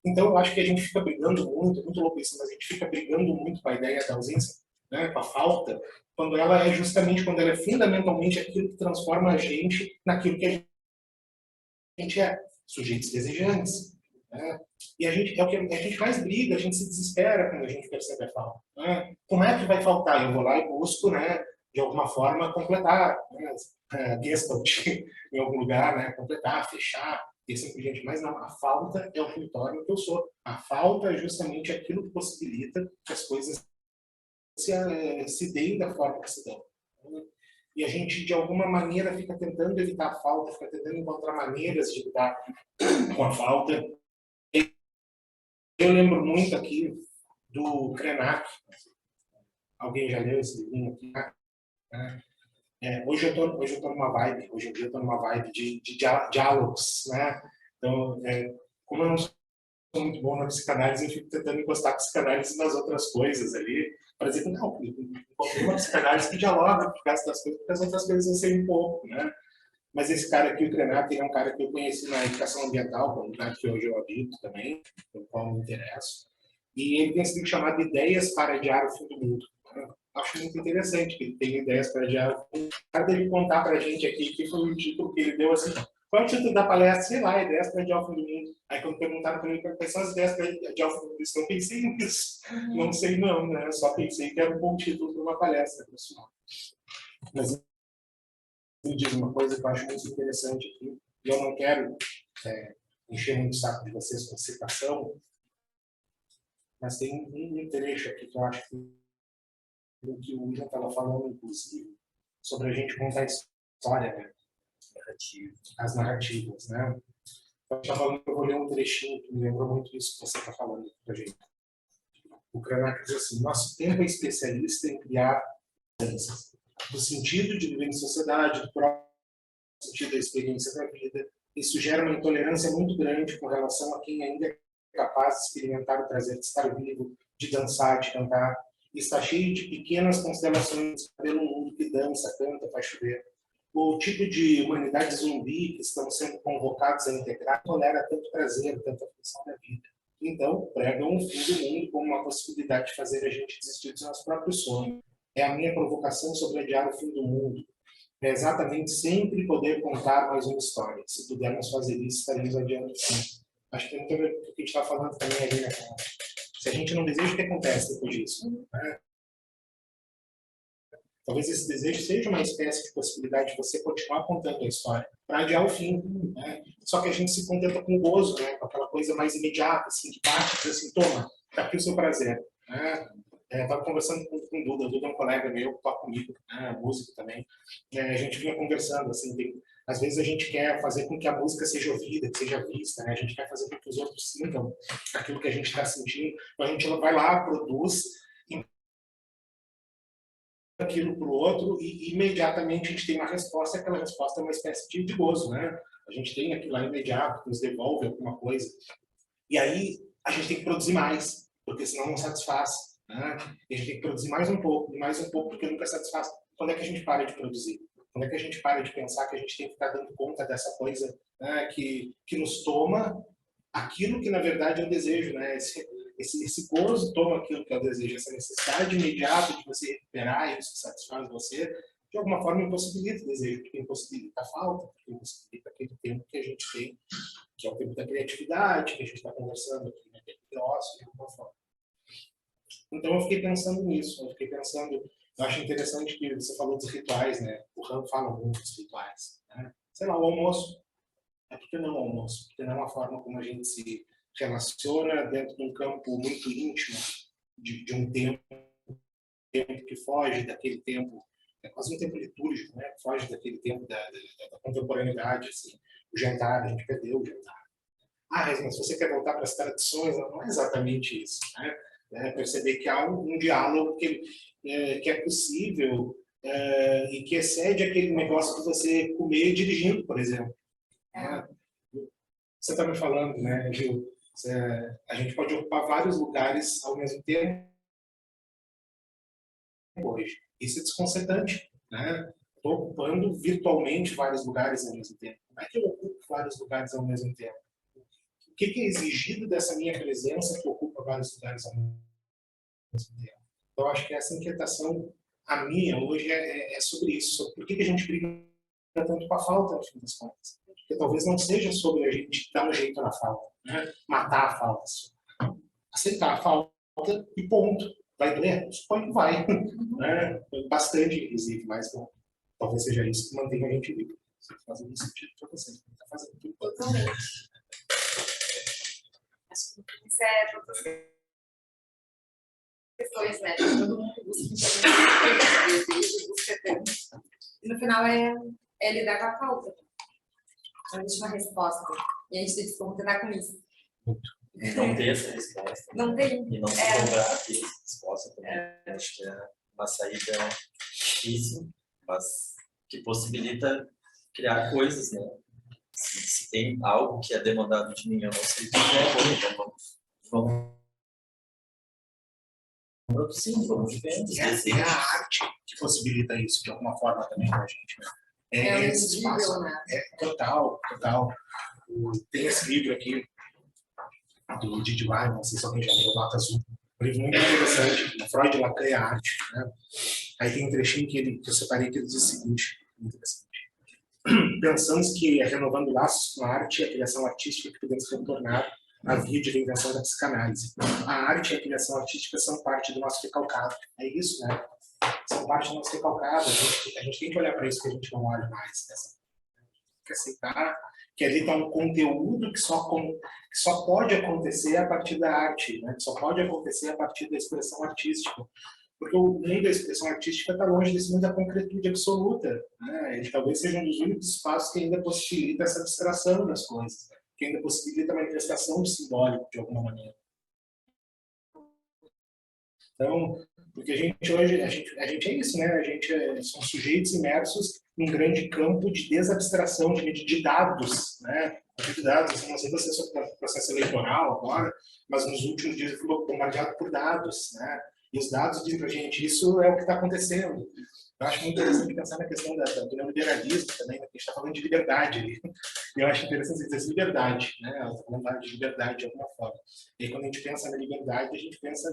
Então, eu acho que a gente fica brigando muito, muito louco isso, mas a gente fica brigando muito com a ideia da ausência, né, com a falta, quando ela é justamente, quando ela é fundamentalmente aquilo que transforma a gente naquilo que a gente é, sujeitos desejantes. Né? E é o que a gente mais briga, a gente se desespera quando a gente percebe a falta. Né? Como é que vai faltar? Eu vou lá e busco, né, de alguma forma, completar, né, Gestalt em algum lugar, né, completar, fechar, e assim por diante. Mas não, a falta é o que me torna o que eu sou. A falta é justamente aquilo que possibilita que as coisas se deem da forma que se dão. e a gente, de alguma maneira, fica tentando evitar a falta, fica tentando encontrar maneiras de lidar com a falta. Eu lembro muito aqui do Krenak. Alguém já leu esse livrinho aqui? Né? Hoje eu estou numa vibe, hoje em dia eu estou numa vibe de diálogos, né? Então, como eu não sou muito bom na psicanálise, eu fico tentando encostar a psicanálise nas outras coisas ali, para dizer que não, encontrei uma psicanálise que dialoga por causa das coisas, porque as outras coisas eu sei um pouco, né? Mas esse cara aqui, o Krenak, ele é um cara que eu conheci na educação ambiental, que é um lugar que hoje eu habito também, pelo qual me interesso, e ele tem esse livro chamado Ideias para Adiar o Fim do Mundo. Acho muito interessante que ele tem ideias para adiar o fim. Para ele contar para a gente aqui, que foi o título que ele deu assim, qual é o título da palestra? Sei lá, Ideias para Adiar o Fim do Mundo. Aí quando perguntaram para ele quais são as ideias para adiar o fim do mundo, eu não pensei nisso. Não sei não, né? Só pensei que era um bom título para uma palestra, pessoal. Mas me diz uma coisa que eu acho muito interessante aqui, e eu não quero encher muito o saco de vocês com citação, mas tem um trecho aqui que eu acho que o William estava falando, inclusive, sobre a gente contar a história, né? As narrativas, né? Eu vou ler um trechinho que me lembrou muito isso que você está falando para a gente. O Krenak diz assim: nosso tempo é especialista em criar mudanças, do sentido de viver em sociedade, do próprio sentido da experiência da vida. Isso gera uma intolerância muito grande com relação a quem ainda é capaz de experimentar o prazer de estar vivo, de dançar, de cantar. Está cheio de pequenas constelações pelo mundo que dança, canta, faz chover. O tipo de humanidade zumbi que estão sendo convocados a integrar tolera tanto prazer, tanta função da vida. Então, pregam o fim do mundo como uma possibilidade de fazer a gente desistir dos nossos próprios sonhos. É a minha provocação sobre adiar o fim do mundo. É exatamente sempre poder contar mais uma história. Se pudermos fazer isso, estaremos adiando o fim. Acho que tem muito a ver com o que a gente está falando também ali, né? Se a gente não deseja, o que acontece depois disso? Né? Talvez esse desejo seja uma espécie de possibilidade de você continuar contando a história para adiar o fim. Né? Só que a gente se contenta com o gozo, né? Com aquela coisa mais imediata, assim, que bate, diz assim, toma, tá aqui o seu prazer. Né? Estava conversando com o Duda. O Duda é um colega meu que toca comigo, né? Músico também. A gente vinha conversando, assim, às vezes a gente quer fazer com que a música seja ouvida, que seja vista, né? A gente quer fazer com que os outros sintam aquilo que a gente está sentindo. Então a gente vai lá, produz aquilo para o outro e imediatamente a gente tem uma resposta, e aquela resposta é uma espécie de gozo, né? A gente tem aquilo lá imediato, que nos devolve alguma coisa. E aí a gente tem que produzir mais, porque senão não satisfaz. Né? E a gente tem que produzir mais um pouco, porque nunca satisfaz. Quando é que a gente para de produzir? Quando é que a gente para de pensar que a gente tem que ficar dando conta dessa coisa, né, que nos toma aquilo que na verdade é o desejo, né? Esse gozo toma aquilo que é o desejo, essa necessidade imediata de você recuperar isso que satisfaz você, de alguma forma impossibilita o desejo, porque impossibilita a falta, porque impossibilita aquele tempo que a gente tem, que é o tempo da criatividade, que a gente está conversando aqui, né? De ócio, de alguma forma. Então eu fiquei pensando nisso, eu acho interessante que você falou dos rituais, né? O Ram fala muito dos rituais, né? Sei lá, o almoço. Por que não o almoço? Porque não é uma forma como a gente se relaciona dentro de um campo muito íntimo, de um tempo que foge daquele tempo, é quase um tempo litúrgico, né? Foge daquele tempo da contemporaneidade, assim. O jantar, a gente perdeu o jantar. Mas se você quer voltar para as tradições, não é exatamente isso, né? Perceber que há um diálogo que é possível e que excede aquele negócio de você comer dirigindo, por exemplo. Você está me falando, né, Gil? A gente pode ocupar vários lugares ao mesmo tempo hoje. Isso é desconcertante, né? Estou ocupando virtualmente vários lugares ao mesmo tempo. Como é que eu ocupo vários lugares ao mesmo tempo? O que é exigido dessa minha presença que ocupa vários lugares ao mesmo tempo? Então, acho que essa inquietação, a minha, hoje, é sobre isso. Sobre por que a gente briga tanto com a falta, no fim das contas. Porque talvez não seja sobre a gente dar um jeito na falta, né? Matar a falta. Aceitar a falta e ponto. Vai doer? Suponho que vai. Né? Bastante, inclusive, mas bom, talvez seja isso que mantenha a gente vivo. Isso faz muito sentido para você. Está fazendo tudo totalmente. Acho que isso é todas as questões, né? Todo mundo busca desejo, busca tanto. E no final é lidar com a falta. Não existe uma resposta. E a gente tem que se contentar com isso. E não ter essa resposta. Não tem. E não se cobrar ter essa resposta também. Acho que é uma saída difícil, mas que possibilita criar coisas, né? Se tem algo que é demandado de mim, eu não sei o que é, então vamos produzindo, vamos vivendo. É a arte que possibilita isso de alguma forma também pra gente, né? É um esse espaço, nível, né? total. Tem esse livro aqui do Didi Vai, não sei se alguém já leu, Nota Azul. Um livro muito interessante, Freud, Lacan e a Arte, né? Aí tem um trechinho que eu separei que ele diz o seguinte, muito interessante. Pensamos que renovando laços com a arte e a criação artística que podemos retornar à via de reinvenção da psicanálise. A arte e a criação artística são parte do nosso recalcado. É isso, né? São parte do nosso recalcado. A gente tem que olhar para isso que a gente não olha mais. Tem que aceitar que ali está um conteúdo que só pode acontecer a partir da arte, né? Que só pode acontecer a partir da expressão artística. Porque o mundo da expressão artística está longe desse mundo da concretude absoluta, né? Ele talvez seja um dos únicos espaços que ainda possibilita essa abstração das coisas, que ainda possibilita a manifestação do simbólico, de alguma maneira. Então, porque a gente hoje, a gente é isso, né? A gente são sujeitos imersos num grande campo de desabstração de dados, né? De dados, não sei se é sobre o processo eleitoral agora, mas nos últimos dias eu fui bombardeado por dados, né? E os dados dizem para a gente, isso é o que está acontecendo. Eu acho muito interessante pensar na questão do neoliberalismo também, porque a gente está falando de liberdade ali. E eu acho interessante dizer assim, liberdade, né? A vontade de liberdade de alguma forma. E aí, quando a gente pensa na liberdade, a gente pensa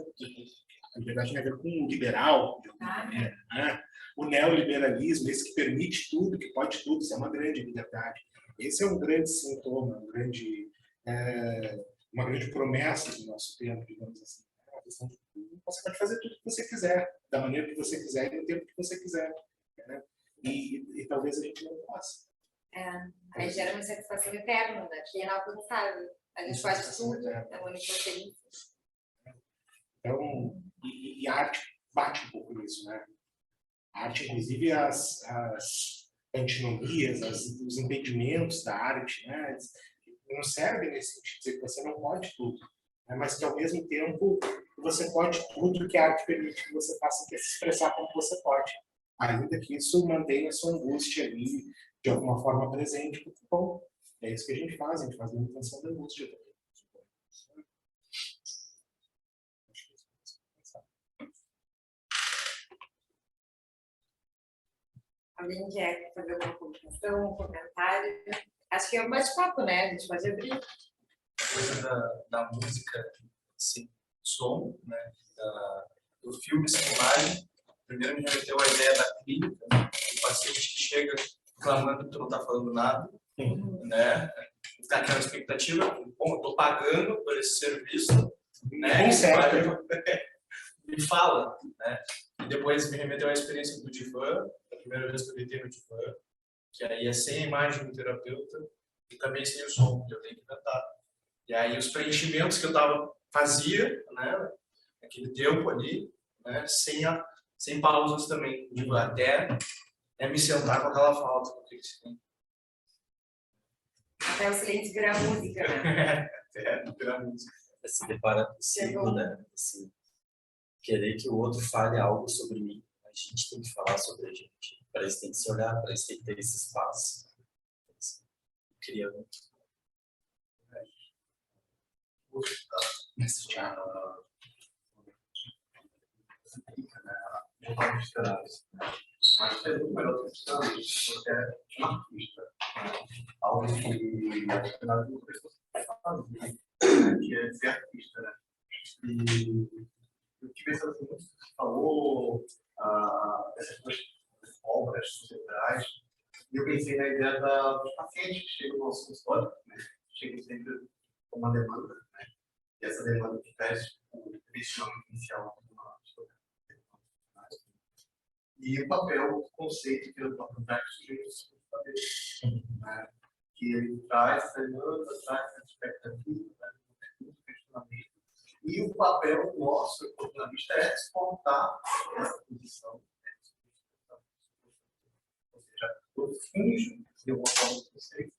a liberdade tem a ver com o liberal, de alguma maneira, né? O neoliberalismo, esse que permite tudo, que pode tudo, isso é uma grande liberdade. Esse é um grande sintoma, uma grande promessa do nosso tempo, digamos assim. Você pode fazer tudo que você quiser, da maneira que você quiser e no tempo que você quiser. Né? E talvez a gente não possa. Aí gera uma insatisfação eterna, né? Que é inalcançável. A gente faz tudo, é uma onipotência. Então, e a arte bate um pouco nisso, né? A arte, inclusive, as antinomias, os impedimentos da arte, né? Não servem nesse sentido de dizer que você não pode tudo, né? Mas que, ao mesmo tempo, você pode tudo que a arte permite que você faça, que é se expressar como você pode. Ainda que isso mantenha a sua angústia ali, de alguma forma presente. Muito bom. É isso que a gente faz manutenção da angústia também. Alguém quer fazer alguma colocação, um comentário? Acho que é um bate-papo, né? A gente pode abrir. Coisa da música, assim, som, né? Do filme, essa imagem. Primeiro me remeteu a ideia da clínica, né? O paciente que chega reclamando que tu não está falando nada, né? Ficar naquela expectativa, bom, eu estou pagando por esse serviço, né? E fala, né? E depois me remeteu à experiência do divã, a primeira vez que eu deitei no divã, que aí é sem a imagem do terapeuta e também sem o som, que eu tenho que inventar. E aí os preenchimentos que eu fazia, né? Aquele tempo ali, né? Sem pausas também, digo, até me sentar com aquela falta. Até o silêncio virar música, né? Até virar música. Se depara possível, né? Assim, querer que o outro fale algo sobre mim. A gente tem que falar sobre a gente. Para isso tem que se olhar, para isso tem que ter esse espaço. Criando. Mas é muito melhor que você é um artista. Algo que a psicanálise não precisa fazer, que é ser artista, né? E eu tive essa coisa que você falou, essas duas obras sociais, e eu pensei na ideia dos pacientes que chegam no nosso consultório, né? Chegam sempre com uma demanda, né? E essa demanda que teste o direcionamento inicial do e o papel, o conceito que eu estou falando que sujeito fazer, né? Que ele traz essa demanda, traz essa expectativa, traz esse questionamento. E o papel nosso, como jornalista, é descontar essa posição. finjo de alguma forma que eu sei,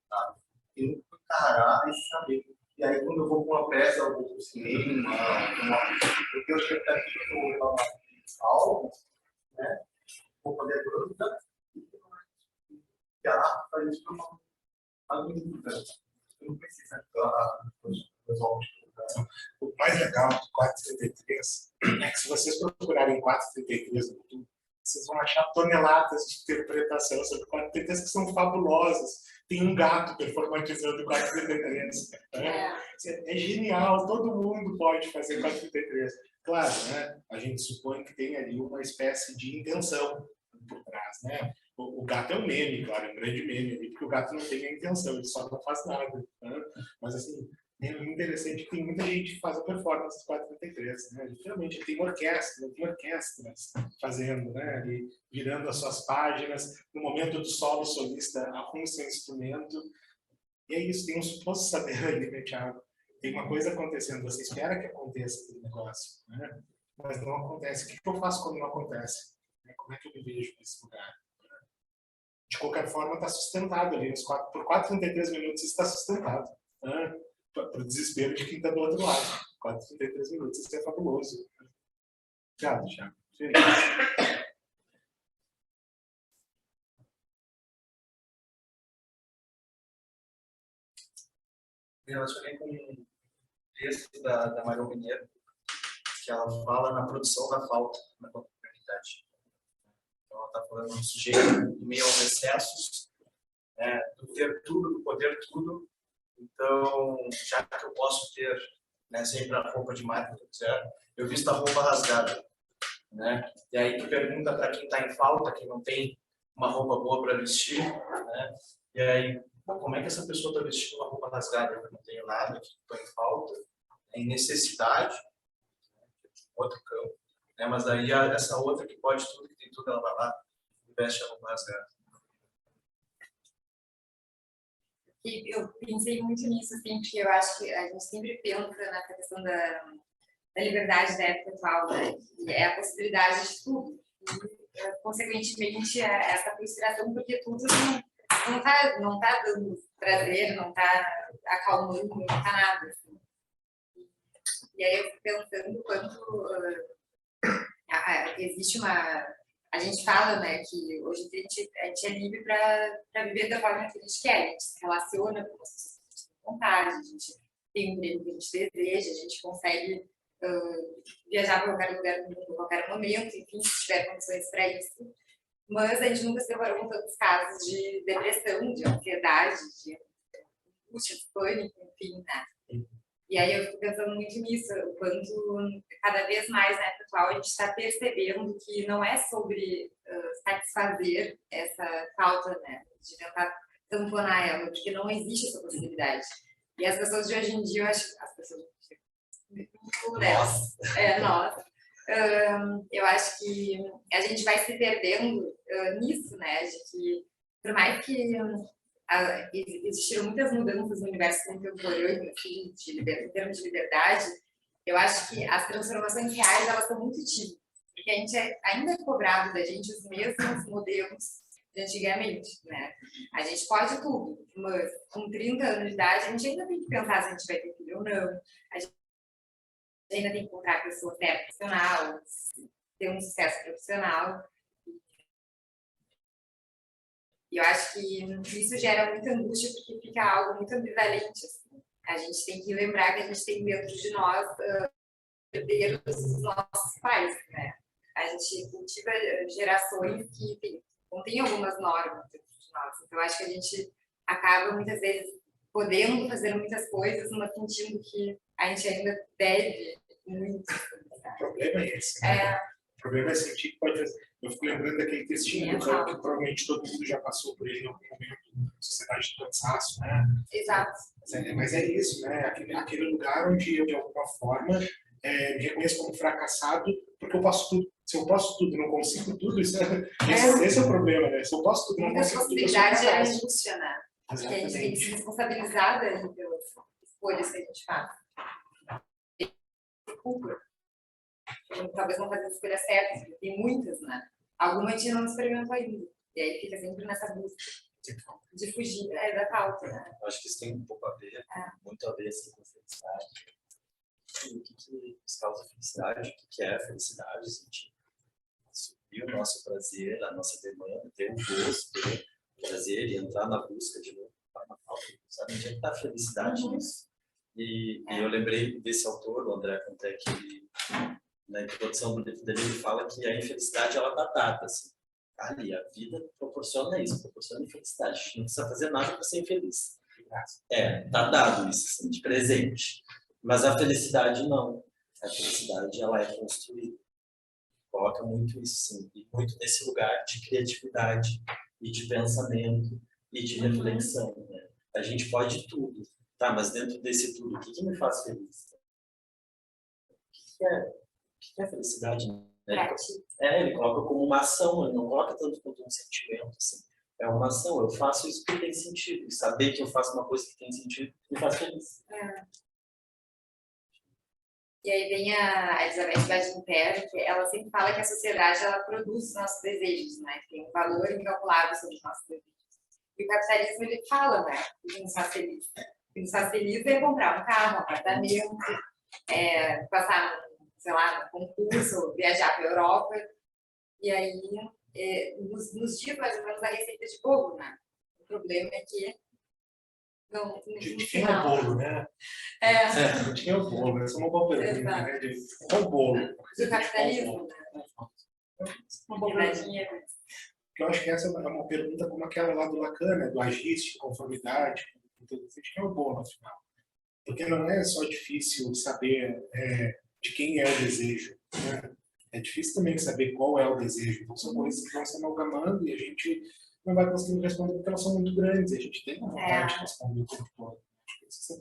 tá? E não encarar e saber. E aí, quando eu vou para uma peça, eu vou para o cinema, eu tenho a expectativa que eu vou levar algo, né? Vou poder produzir, e a arte faz isso para uma dúvida. Eu não preciso das obras. O mais legal do 433 é que se vocês procurarem 433 no YouTube, vocês vão achar toneladas de interpretação sobre 433 que são fabulosas. Tem um gato performatizando 433. Né? É genial, todo mundo pode fazer 433. Claro, né? A gente supõe que tem ali uma espécie de intenção por trás. Né? O gato é um meme, claro, é um grande meme ali, porque o gato não tem a intenção, ele só não faz nada. Né? Mas assim, é interessante que tem muita gente que faz a performance do 433, né? Literalmente, tem orquestras fazendo, né? E virando as suas páginas, no momento do solo, o solista arruma seu instrumento, e é isso, tem um suposto saber ali, né, Thiago? Tem uma coisa acontecendo, você espera que aconteça aquele negócio, né? Mas não acontece. O que eu faço quando não acontece? Como é que eu me vejo nesse lugar? De qualquer forma, está sustentado ali, por 433 minutos está sustentado, né? Para o desespero de quem está do outro lado. 433 minutos, isso é fabuloso. Obrigado, Thiago. Me relacionei com um texto da Marion Mineiro, que ela fala na produção da falta na contemporaneidade. Então, ela está falando do sujeito em meio aos excessos, né, do ter tudo, do poder tudo. Então, já que eu posso ter, né, sempre a roupa de marca que eu quiser, eu visto a roupa rasgada. Né? E aí tu pergunta para quem está em falta, quem não tem uma roupa boa para vestir, né? E aí, bom, como é que essa pessoa está vestindo uma roupa rasgada? Eu não tenho nada, estou em falta, em necessidade, né? Outro campo. Né? Mas daí essa outra que pode tudo, que tem tudo, ela vai lá e veste a roupa rasgada. E eu pensei muito nisso, assim, porque eu acho que a gente sempre pensa nessa questão da liberdade da época atual, né? Que é a possibilidade de tudo. E, consequentemente, essa frustração, porque tudo não tá dando prazer, não tá acalmando, não tá nada. Assim. E aí eu fico pensando quanto existe uma... A gente fala, né, que hoje a gente é livre para viver da forma que a gente quer, a gente se relaciona com as pessoas que a gente tem vontade, a gente tem um emprego que a gente deseja, a gente consegue viajar para qualquer lugar do mundo, a qualquer momento, enfim, se tiver condições para isso. Mas a gente nunca se deparou com tantos casos de depressão, de ansiedade, de angústia, de pânico, enfim, né? E aí eu fico pensando muito nisso, o quanto cada vez mais na época atual a gente está percebendo que não é sobre satisfazer essa falta, né, de tentar tamponar ela, porque não existe essa possibilidade. E as pessoas de hoje em dia, eu acho que as pessoas nós, eu acho que a gente vai se perdendo nisso, né, de que por mais que existiram muitas mudanças no universo contemporâneo, assim, em termos de liberdade, eu acho que as transformações reais, elas são muito tímidas, porque a gente ainda é cobrado da gente os mesmos modelos de antigamente, né? A gente pode tudo, mas com 30 anos de idade, a gente ainda tem que pensar se a gente vai ter filho ou não, a gente ainda tem que encontrar a pessoa certa profissional, ter um sucesso profissional. E eu acho que isso gera muita angústia, porque fica algo muito ambivalente. Assim. A gente tem que lembrar que a gente tem dentro de nós herdeiros dos nossos pais. Né? A gente cultiva gerações que contêm algumas normas dentro de nós. Então, eu acho que a gente acaba, muitas vezes, podendo fazer muitas coisas, mas sentindo que a gente ainda deve muito. O problema é esse. Né? O problema é sentir que pode fazer. Eu fico lembrando daquele textinho que provavelmente todo mundo já passou por ele em algum momento, sociedade de cansaço, né? Exato. Mas é isso, né? Aquele lugar onde eu, de alguma forma, me reconheço como fracassado, porque eu posso tudo. Se eu posso tudo e não consigo tudo, esse é o problema, né? Se eu posso tudo e não consigo tudo, eu sou fracasso. A possibilidade fracasso. é angústia, né? Porque a gente tem que se responsabilizar pelas escolhas que a gente faz. Culpa. Talvez não fazer a escolha certa, porque tem muitas, né? Alguma a gente não experimentou ainda. E aí fica sempre nessa busca de fugir da falta, né? Acho que isso tem um pouco a ver, muito a ver assim, com felicidade. O que nos causa felicidade, o que é a felicidade, a gente suprir o nosso prazer, a nossa demanda, ter um gosto, ter prazer e entrar na busca de novo. Sabe onde é que está a felicidade nisso? E eu lembrei desse autor, o André Conte, que ele, na introdução do livro dele, ele fala que a infelicidade ela está dada. Assim. Ali, a vida proporciona isso, proporciona infelicidade. A gente não precisa fazer nada para ser infeliz. Está dado isso, assim, de presente. Mas a felicidade não. A felicidade ela é construída. Coloca muito isso, sim. E muito nesse lugar de criatividade e de pensamento e de reflexão. Né? A gente pode tudo. Tá, mas dentro desse tudo, o que me faz feliz? O que é felicidade? Né? Ele coloca como uma ação, ele não coloca tanto quanto um sentimento. Assim. É uma ação, eu faço isso porque tem sentido. E saber que eu faço uma coisa que tem sentido me faz feliz. E aí vem a Elizabeth Badinter, que ela sempre fala que a sociedade ela produz os nossos desejos, né? Tem um valor incalculável sobre os nossos desejos. E o capitalismo, ele fala, né? Que nos faz feliz. O que nos faz feliz é comprar um carro, um apartamento, passar, sei lá, um concurso, viajar para a Europa. E aí, nos dias mais ou menos a receita de bolo, né? O problema é que não tinha o bolo, né? Não tinha o bolo, essa é uma boa pergunta, né? Qual o bolo? Do capitalismo, né? Uma boa pergunta. Porque eu acho que essa é uma pergunta como aquela lá do Lacan, né? Do agiste, conformidade. Então, a gente tem o bolo no final. Porque não é só difícil saber de quem é o desejo, né? É difícil também saber qual é o desejo. Então, são coisas que vão se amalgamando e a gente não vai conseguindo responder porque elas são muito grandes. E a gente tem uma vontade de responder o tempo todo. Sim.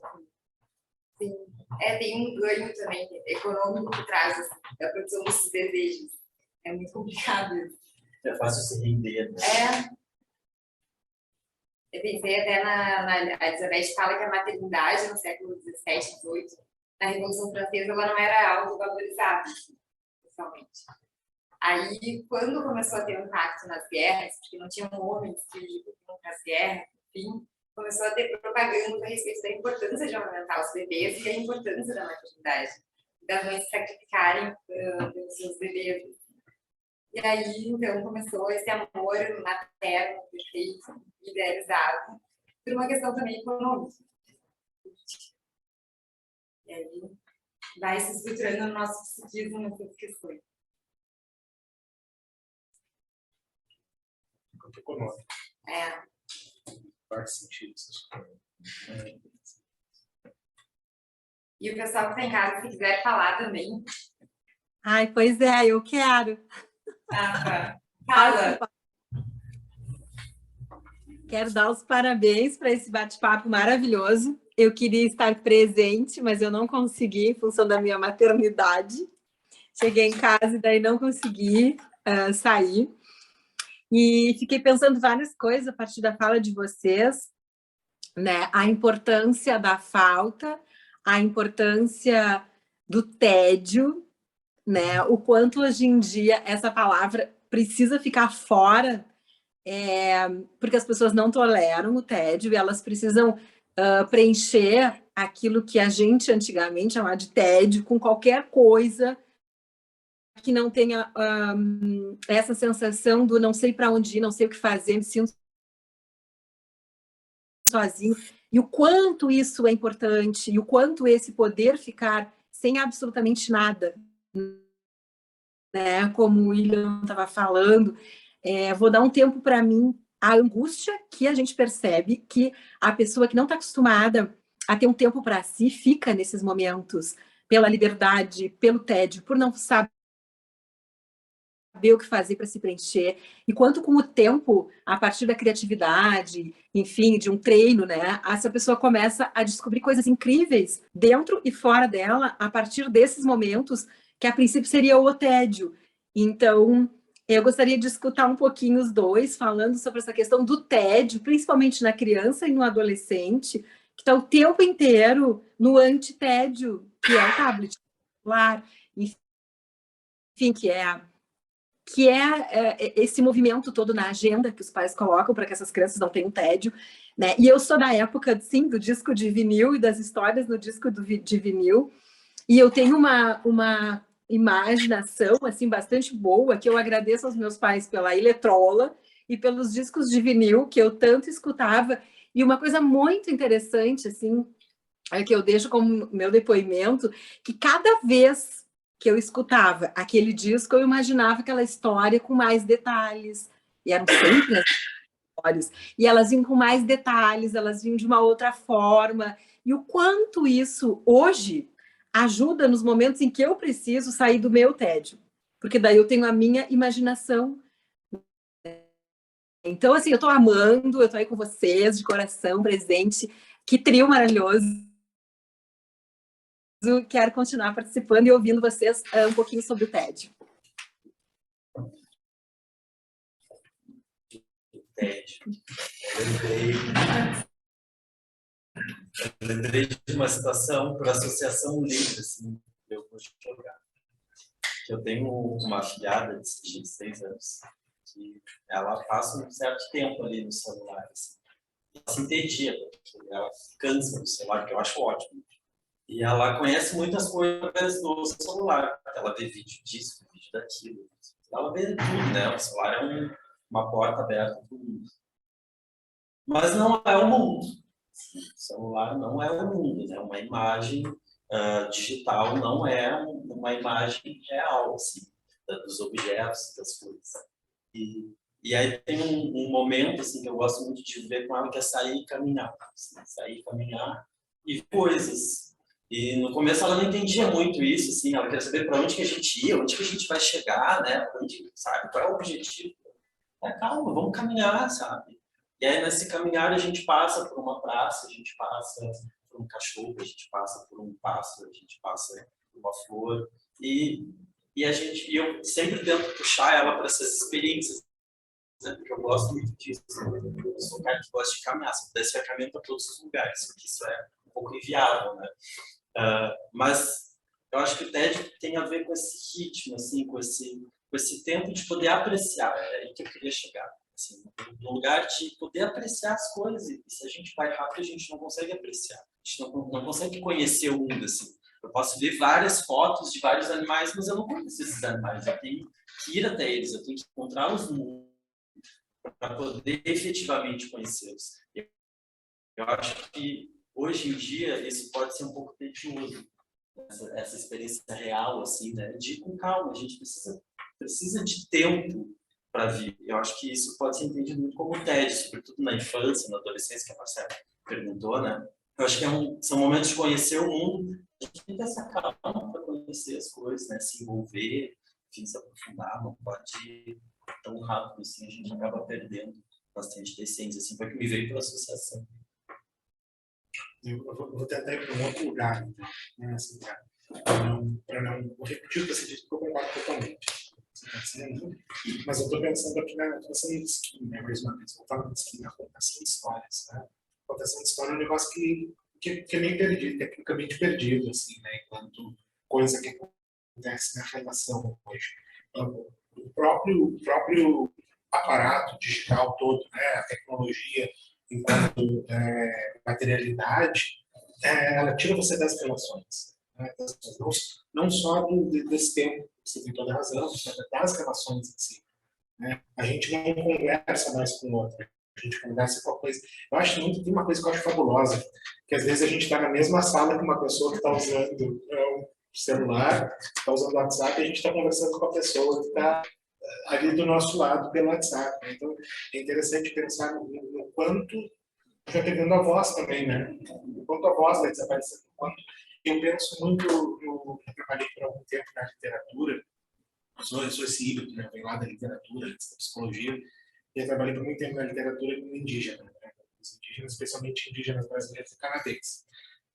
Tem um ganho também econômico por trás assim, da produção desses desejos. É muito complicado isso. É fácil se render. Né? Eu pensei até a Elizabeth fala que a maternidade no século XVII, XVIII, na Revolução Francesa, ela não era algo valorizado, pessoalmente. Aí, quando começou a ter um impacto nas guerras, porque não tinham homens que iam para as guerras, enfim, começou a ter propaganda a respeito da importância de amamentar os bebês e a importância da maternidade, das mães se sacrificarem pelos seus bebês. E aí, então, começou esse amor materno, perfeito, idealizado, por uma questão também econômica. E aí, vai se estruturando no nosso psiquismo nessas questões. Enquanto econômico. Faz sentido essas coisas. E o pessoal que está em casa, se quiser falar também. Ai, pois é, eu quero. Fala. Quero dar os parabéns para esse bate-papo maravilhoso. Eu queria estar presente, mas eu não consegui em função da minha maternidade. Cheguei em casa e daí não consegui sair. E fiquei pensando várias coisas a partir da fala de vocês, né? A importância da falta, a importância do tédio, né? O quanto hoje em dia essa palavra precisa ficar fora, porque as pessoas não toleram o tédio e elas precisam preencher aquilo que a gente antigamente chamava de tédio com qualquer coisa que não tenha essa sensação do não sei para onde ir, não sei o que fazer, me sinto sozinho. E o quanto isso é importante, e o quanto esse poder ficar sem absolutamente nada, né? Como o William estava falando, vou dar um tempo para mim, a angústia que a gente percebe que a pessoa que não está acostumada a ter um tempo para si fica nesses momentos, pela liberdade, pelo tédio, por não saber o que fazer para se preencher, e quanto com o tempo, a partir da criatividade, enfim, de um treino, né, essa pessoa começa a descobrir coisas incríveis dentro e fora dela, a partir desses momentos que a princípio seria o tédio. Então, eu gostaria de escutar um pouquinho os dois, falando sobre essa questão do tédio, principalmente na criança e no adolescente, que está o tempo inteiro no antitédio, que é o tablet, claro, enfim, que é que é esse movimento todo na agenda que os pais colocam para que essas crianças não tenham tédio, né? E eu sou da época, sim, do disco de vinil e das histórias no disco de vinil, e eu tenho uma imaginação assim bastante boa, que eu agradeço aos meus pais pela Eletrola e pelos discos de vinil que eu tanto escutava. E uma coisa muito interessante, assim, que eu deixo como meu depoimento, que cada vez que eu escutava aquele disco, eu imaginava aquela história com mais detalhes, e eram sempre as histórias, e elas vinham com mais detalhes, elas vinham de uma outra forma, e o quanto isso, hoje, ajuda nos momentos em que eu preciso sair do meu tédio, porque daí eu tenho a minha imaginação. Então, assim, eu tô amando, eu tô aí com vocês, de coração, presente, que trio maravilhoso. Quero continuar participando e ouvindo vocês um pouquinho sobre o TED. Eu lembrei de uma situação por associação livre, assim, que eu vou jogar. Eu tenho uma afilhada de 6 anos, que ela passa um certo tempo ali no celular, assim. Ela se entendia, ela cansa do celular, que eu acho ótimo. E ela conhece muitas coisas do celular. Ela vê vídeo disso, vídeo daquilo. Ela vê tudo, né? O celular é uma porta aberta para o mundo. Mas não é o mundo. O celular não é o mundo, né? Uma imagem digital não é uma imagem real, assim, dos objetos, das coisas. E aí tem um momento assim, que eu gosto muito de ver com ela, que é sair e caminhar. Assim, sair e caminhar e coisas. E no começo ela não entendia muito isso, assim, ela queria saber para onde que a gente ia, onde que a gente vai chegar, né? Onde, sabe, qual é o objetivo? Calma, vamos caminhar, sabe? E aí nesse caminhar a gente passa por uma praça, a gente passa por um cachorro, a gente passa por um pássaro, a gente passa por uma flor e eu sempre tento puxar ela para essas experiências, né? Porque eu gosto muito disso. Eu sou um cara que gosta de caminhar, se eu pudesse ir caminhando para todos os lugares, porque isso é um pouco inviável, né? Mas eu acho que o TED tem a ver com esse ritmo, assim, com esse tempo de poder apreciar. É aí que eu queria chegar. Assim, no lugar de poder apreciar as coisas. E se a gente vai rápido, a gente não consegue apreciar. A gente não consegue conhecer o mundo. Assim. Eu posso ver várias fotos de vários animais, mas eu não conheço esses animais. Eu tenho que ir até eles, eu tenho que encontrá-los no mundo para poder efetivamente conhecê-los. Eu acho que hoje em dia isso pode ser um pouco tedioso, essa experiência real, assim, né? De ir com calma, a gente precisa de tempo para viver. Eu acho que isso pode ser entendido muito como TED, sobretudo na infância, na adolescência, que a Marcela perguntou, né? Eu acho que são momentos de conhecer o mundo, a gente tem que ter essa calma para conhecer as coisas, né? Se envolver, enfim, se aprofundar, não pode ir tão rápido assim, a gente acaba perdendo bastante decência, assim, foi o que me veio pela associação. Eu vou tentar ir para um outro lugar, então, né, assim, para não vou repetir o que você disse, porque eu concordo totalmente. Você está dizendo, mas eu estou pensando aqui na contação de skin, né, mais uma vez, voltando de skin, na contação de histórias. Né? A contação de história é um negócio que é meio perdido, tecnicamente perdido, assim, né, enquanto coisa que acontece na relação hoje. Então, o próprio aparato digital todo, né, a tecnologia, enquanto materialidade, ela tira você das relações. Né? Não só desse tempo, você tem toda a razão, mas das relações em si. Né? A gente não conversa mais com o outro, a gente conversa com a coisa. Eu acho muito, tem uma coisa que eu acho fabulosa, que às vezes a gente está na mesma sala que uma pessoa que está usando o celular, está usando o WhatsApp, e a gente está conversando com a pessoa que está ali do nosso lado pelo WhatsApp. Né? Então, é interessante pensar no quanto já pegando a voz também, né? O quanto a voz vai desaparecendo. Eu penso muito, eu trabalhei por algum tempo na literatura, eu sou esse híbrido, né? Eu venho lá da literatura, da psicologia, e eu trabalhei por muito tempo na literatura como indígena, né? Os indígenas, especialmente indígenas brasileiros e canadenses.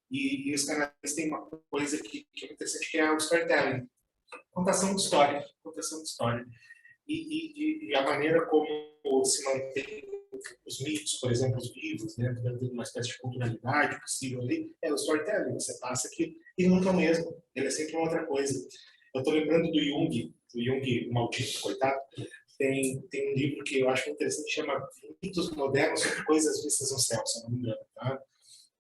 E os canadenses têm uma coisa que é muito interessante, que é o storytelling. Contação de história. Contação de história. E a maneira como se mantém os mitos, por exemplo, os vivos, né, dentro de uma espécie de culturalidade possível ali, é o storytelling. Você passa que ele nunca é o mesmo, ele é sempre uma outra coisa. Eu estou lembrando do Jung, o maldito, coitado. Tem um livro que eu acho interessante, chama Mitos Modernos sobre Coisas Vistas no Céu, se eu não me engano, tá?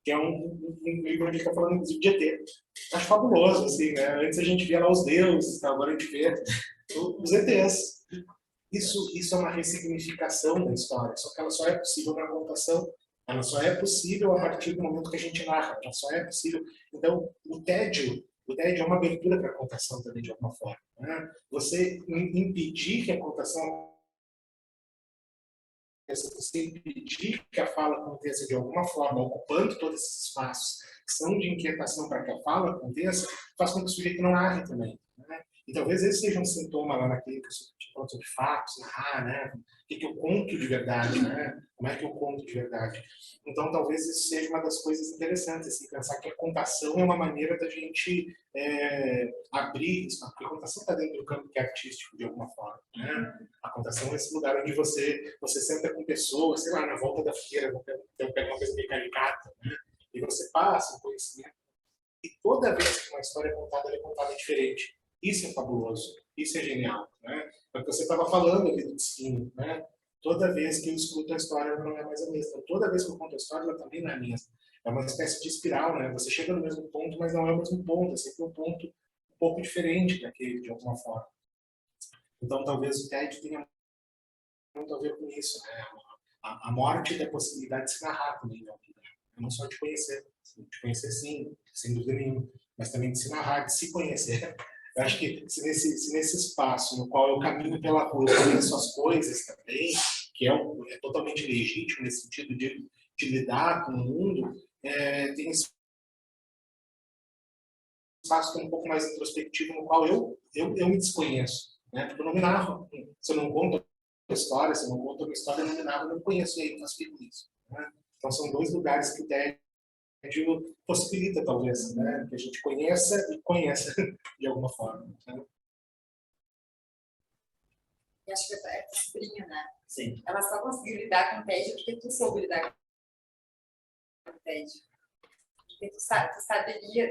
Que é um livro onde ele está falando de ET. Acho fabuloso, assim, né? Antes a gente via lá os deuses, tá? Agora a gente vê os ETs. Isso é uma ressignificação da história, só que ela só é possível na contação, ela só é possível a partir do momento que a gente narra, ela só é possível. Então, o tédio é uma abertura para a contação também, de alguma forma, né? Você impedir que a contação, você impedir que a fala aconteça de alguma forma, ocupando todos esses espaços que são de inquietação para que a fala aconteça, faz com que o sujeito não narre também, né? E talvez esse seja um sintoma lá naquele que eu conto sobre fatos, narrar, né? O que eu conto de verdade, né? Como é que eu conto de verdade? Então, talvez isso seja uma das coisas interessantes, assim, pensar que a contação é uma maneira da gente abrir isso, porque a contação está dentro do campo que é artístico, de alguma forma, né? A contação é esse lugar onde você senta com pessoas, sei lá, na volta da feira, pega uma coisa bem caricata, né? E você passa o conhecimento. E toda vez que uma história é contada, ela é contada diferente. Isso é fabuloso, isso é genial, né? É o que você estava falando ali do destino, né? Toda vez que eu escuto a história, ela não é mais a mesma. Toda vez que eu conto a história, ela também não é a mesma. É uma espécie de espiral, né? Você chega no mesmo ponto, mas não é o mesmo ponto. É sempre um ponto um pouco diferente daquele, de alguma forma. Então, talvez o TED tenha muito a ver com isso, né? A morte da possibilidade de se narrar também, né? Não só de conhecer sim, sem dúvida nenhuma, mas também de se narrar, de se conhecer. Eu acho que se nesse espaço no qual eu caminho pela rua, eu conheço as coisas também, que é totalmente legítimo nesse sentido de lidar com o mundo, tem esse espaço que é um pouco mais introspectivo, no qual eu me desconheço, né? Porque eu não me narro. Se eu não conto a história, se eu não conto uma história, eu não me narro, eu não conheço, e aí eu faço isso, né? Então são dois lugares que o TED possibilita, talvez, né? Que a gente conheça e conheça de alguma forma, né? E acho que é tua sobrinha, né? Sim. Ela só conseguiu lidar com o tédio porque tu soube lidar com o tédio. Porque tu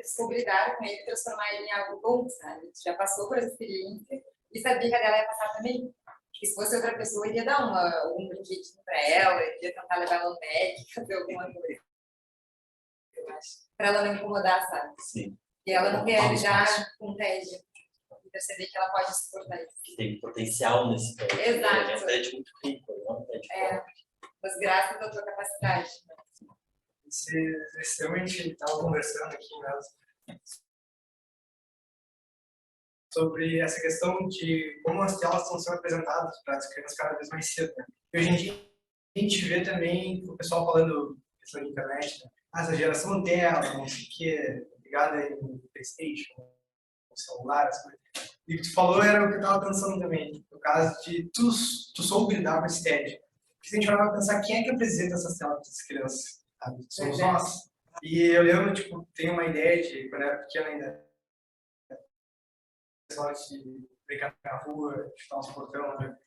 soube lidar com ele e transformar ele em algo bom, sabe? Tu já passou por essa experiência e sabia que a dela ia passar também. Porque se fosse outra pessoa, iria dar um brinquedinho pra ela, iria tentar levar ela no médico, fazer alguma coisa. Eu acho. Pra ela não incomodar, sabe? Sim. E ela não quer lidar com o tédio. E perceber que ela pode suportar isso. Que tem potencial nesse tédio. Exato. É um tédio muito rico, não é um tédio mas graças à tua capacidade. Esse ano a gente estava conversando aqui mesmo sobre essa questão de como as telas estão sendo apresentadas para as crianças cada vez mais cedo, né? E hoje em dia a gente vê também o pessoal falando questão de internet, né? Essa geração tela, não sei o que, ligada em PlayStation, no celular, as coisas. E o que tu falou era o que eu estava pensando também, no caso de tu soube lidar com esse TED. Porque se a gente vai pensar quem é que apresenta essas telas para as crianças, sabe? Somos nós. E eu lembro, tipo, tem uma ideia de, quando eu era pequena ainda, pessoal de brincar na rua, chutar uns portão, né?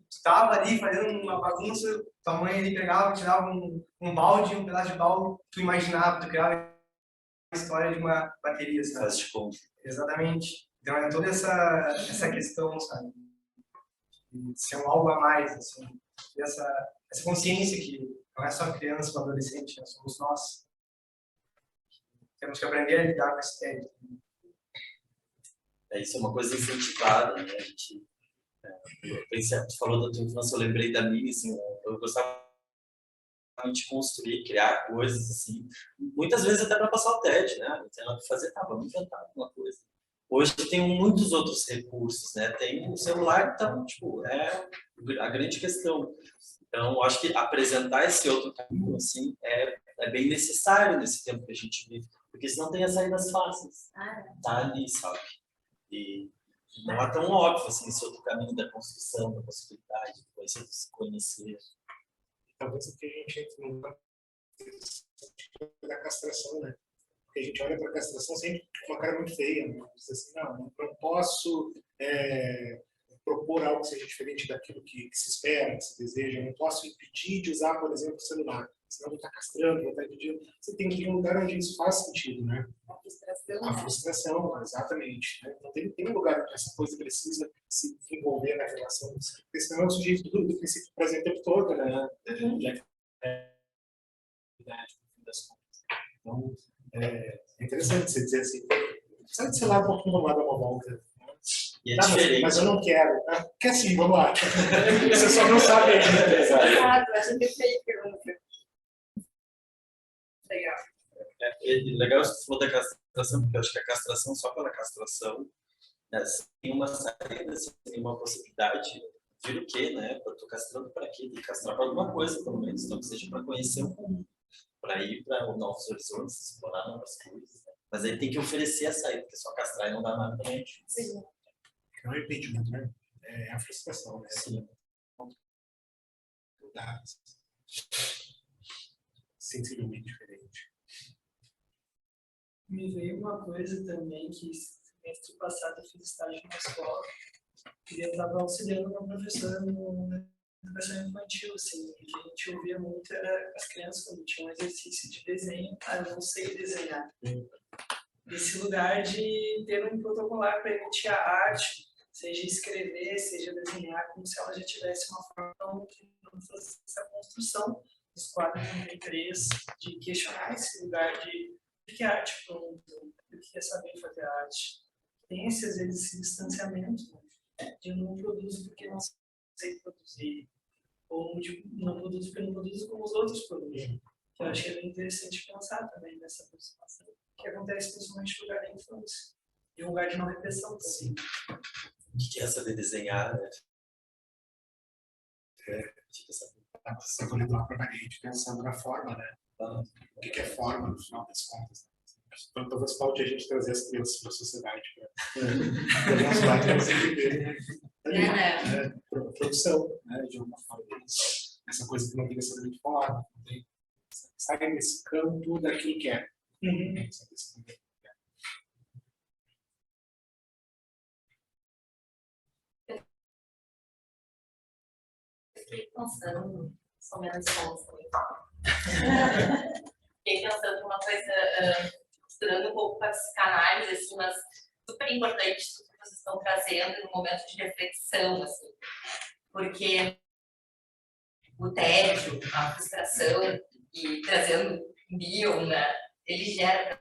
Tu tava ali fazendo uma bagunça, tua mãe ali pegava, te dava um balde, um pedaço de balde, tu imaginava, tu criava a história de uma bateria, sabe? Faz de conta. Exatamente. Então é toda essa questão, sabe? De ser um algo a mais, assim. Essa consciência que não é só criança ou adolescente, né? Somos nós. Temos que aprender a lidar com esse tédio. Isso é uma coisa incentivada, né? A gente, tu falou da tua infância, eu lembrei da minha, assim, eu gostava de construir, criar coisas, assim, muitas vezes até para passar o tédio, né? Não tem nada para fazer, tá, vamos inventar alguma coisa. Hoje tem muitos outros recursos, né? Tem o celular, então, tipo, é a grande questão. Então, eu acho que apresentar esse outro caminho, assim, é bem necessário nesse tempo que a gente vive, porque senão tem as saídas fáceis. Tá ali, sabe? E não é tão óbvio, assim, esse outro caminho da construção, da possibilidade de se conhecer. Talvez o que a gente entra no campo da castração, né? Porque a gente olha para a castração sempre com uma cara muito feia, né? Diz assim, não posso propor algo que seja diferente daquilo que se espera, que se deseja, não posso impedir de usar, por exemplo, o celular. senão vou estar castrando, vou estar pedindo. Você tem que ir em um lugar onde isso faz sentido, né? A frustração, A né? frustração, exatamente. Né? Não tem um lugar onde essa coisa precisa se envolver na relação, porque senão é o sujeito do princípio do prazer o tempo todo, né? Já que é verdade, no fim das contas. Então, é interessante você dizer assim, precisa de ser lá um pouquinho, vamos lá dar uma volta. E é Tá, diferente. mas eu não quero. Ah, quer sim, vamos lá. Você só não sabe ainda. Exato, achei perfeito pergunta. Legal. É legal que você falou da castração, porque eu acho que a castração, só pela castração, né, sem uma saída, sem uma possibilidade, vira o quê, né? Eu tô castrando para quê? Tem que castrar para alguma coisa, pelo menos, então que seja para conhecer o mundo, para ir para novos horizontes, explorar novas coisas. Né? Mas aí tem que oferecer a saída, porque só castrar e não dá nada também. Sim. Não é impedimento, né? É a frustração, né? Sim. Tá. Sensivelmente diferente. Me veio uma coisa também que semestre passado eu fiz estágio na escola e eu estava auxiliando uma professora na educação infantil, assim, e o que a gente ouvia muito era as crianças quando tinham um exercício de desenho, eu não sei desenhar. Esse lugar de ter um protocolar para emitir a arte, seja escrever, seja desenhar, como se ela já tivesse uma forma que não fosse essa construção dos quadros 93, de questionar esse lugar de o que é arte pronta, o que é saber fazer arte. Tem às vezes esse distanciamento, né, de eu não produzo porque não sei produzir, ou de não produzo porque não produzo como os outros produzem. Que eu acho que é bem interessante pensar também nessa aproximação, que acontece principalmente no lugar da infância, e um lugar de não repressão também. O que é saber desenhar, né? Você está olhando lá para a parede, pensando na forma, né? O que é forma, no final das contas. Então, talvez falte a gente trazer as crianças para a sociedade para os pais entenderem produção, né? De alguma forma. Essa coisa que não tem necessariamente forma, sai nesse campo daquilo que é. Fiquei pensando, sou menos fãs também. Fiquei pensando uma coisa, estudando um pouco para psicanálise, assim, mas super importante tudo que vocês estão trazendo no momento de reflexão, assim, porque o tédio, a frustração e trazendo Bion, né, ele gera,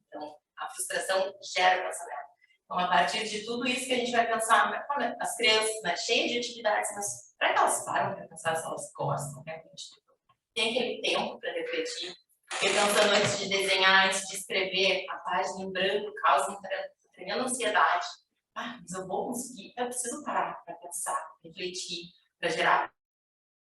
então, a frustração gera pensamento. Então, a partir de tudo isso que a gente vai pensar, as crianças, né, cheias de atividades, mas será que elas param para pensar se elas gostam, né? Tem aquele tempo para refletir. Fiquei pensando antes de desenhar, antes de escrever, a página em branco causa uma tremenda ansiedade. Ah, mas eu vou conseguir, eu preciso parar para pensar, refletir, para gerar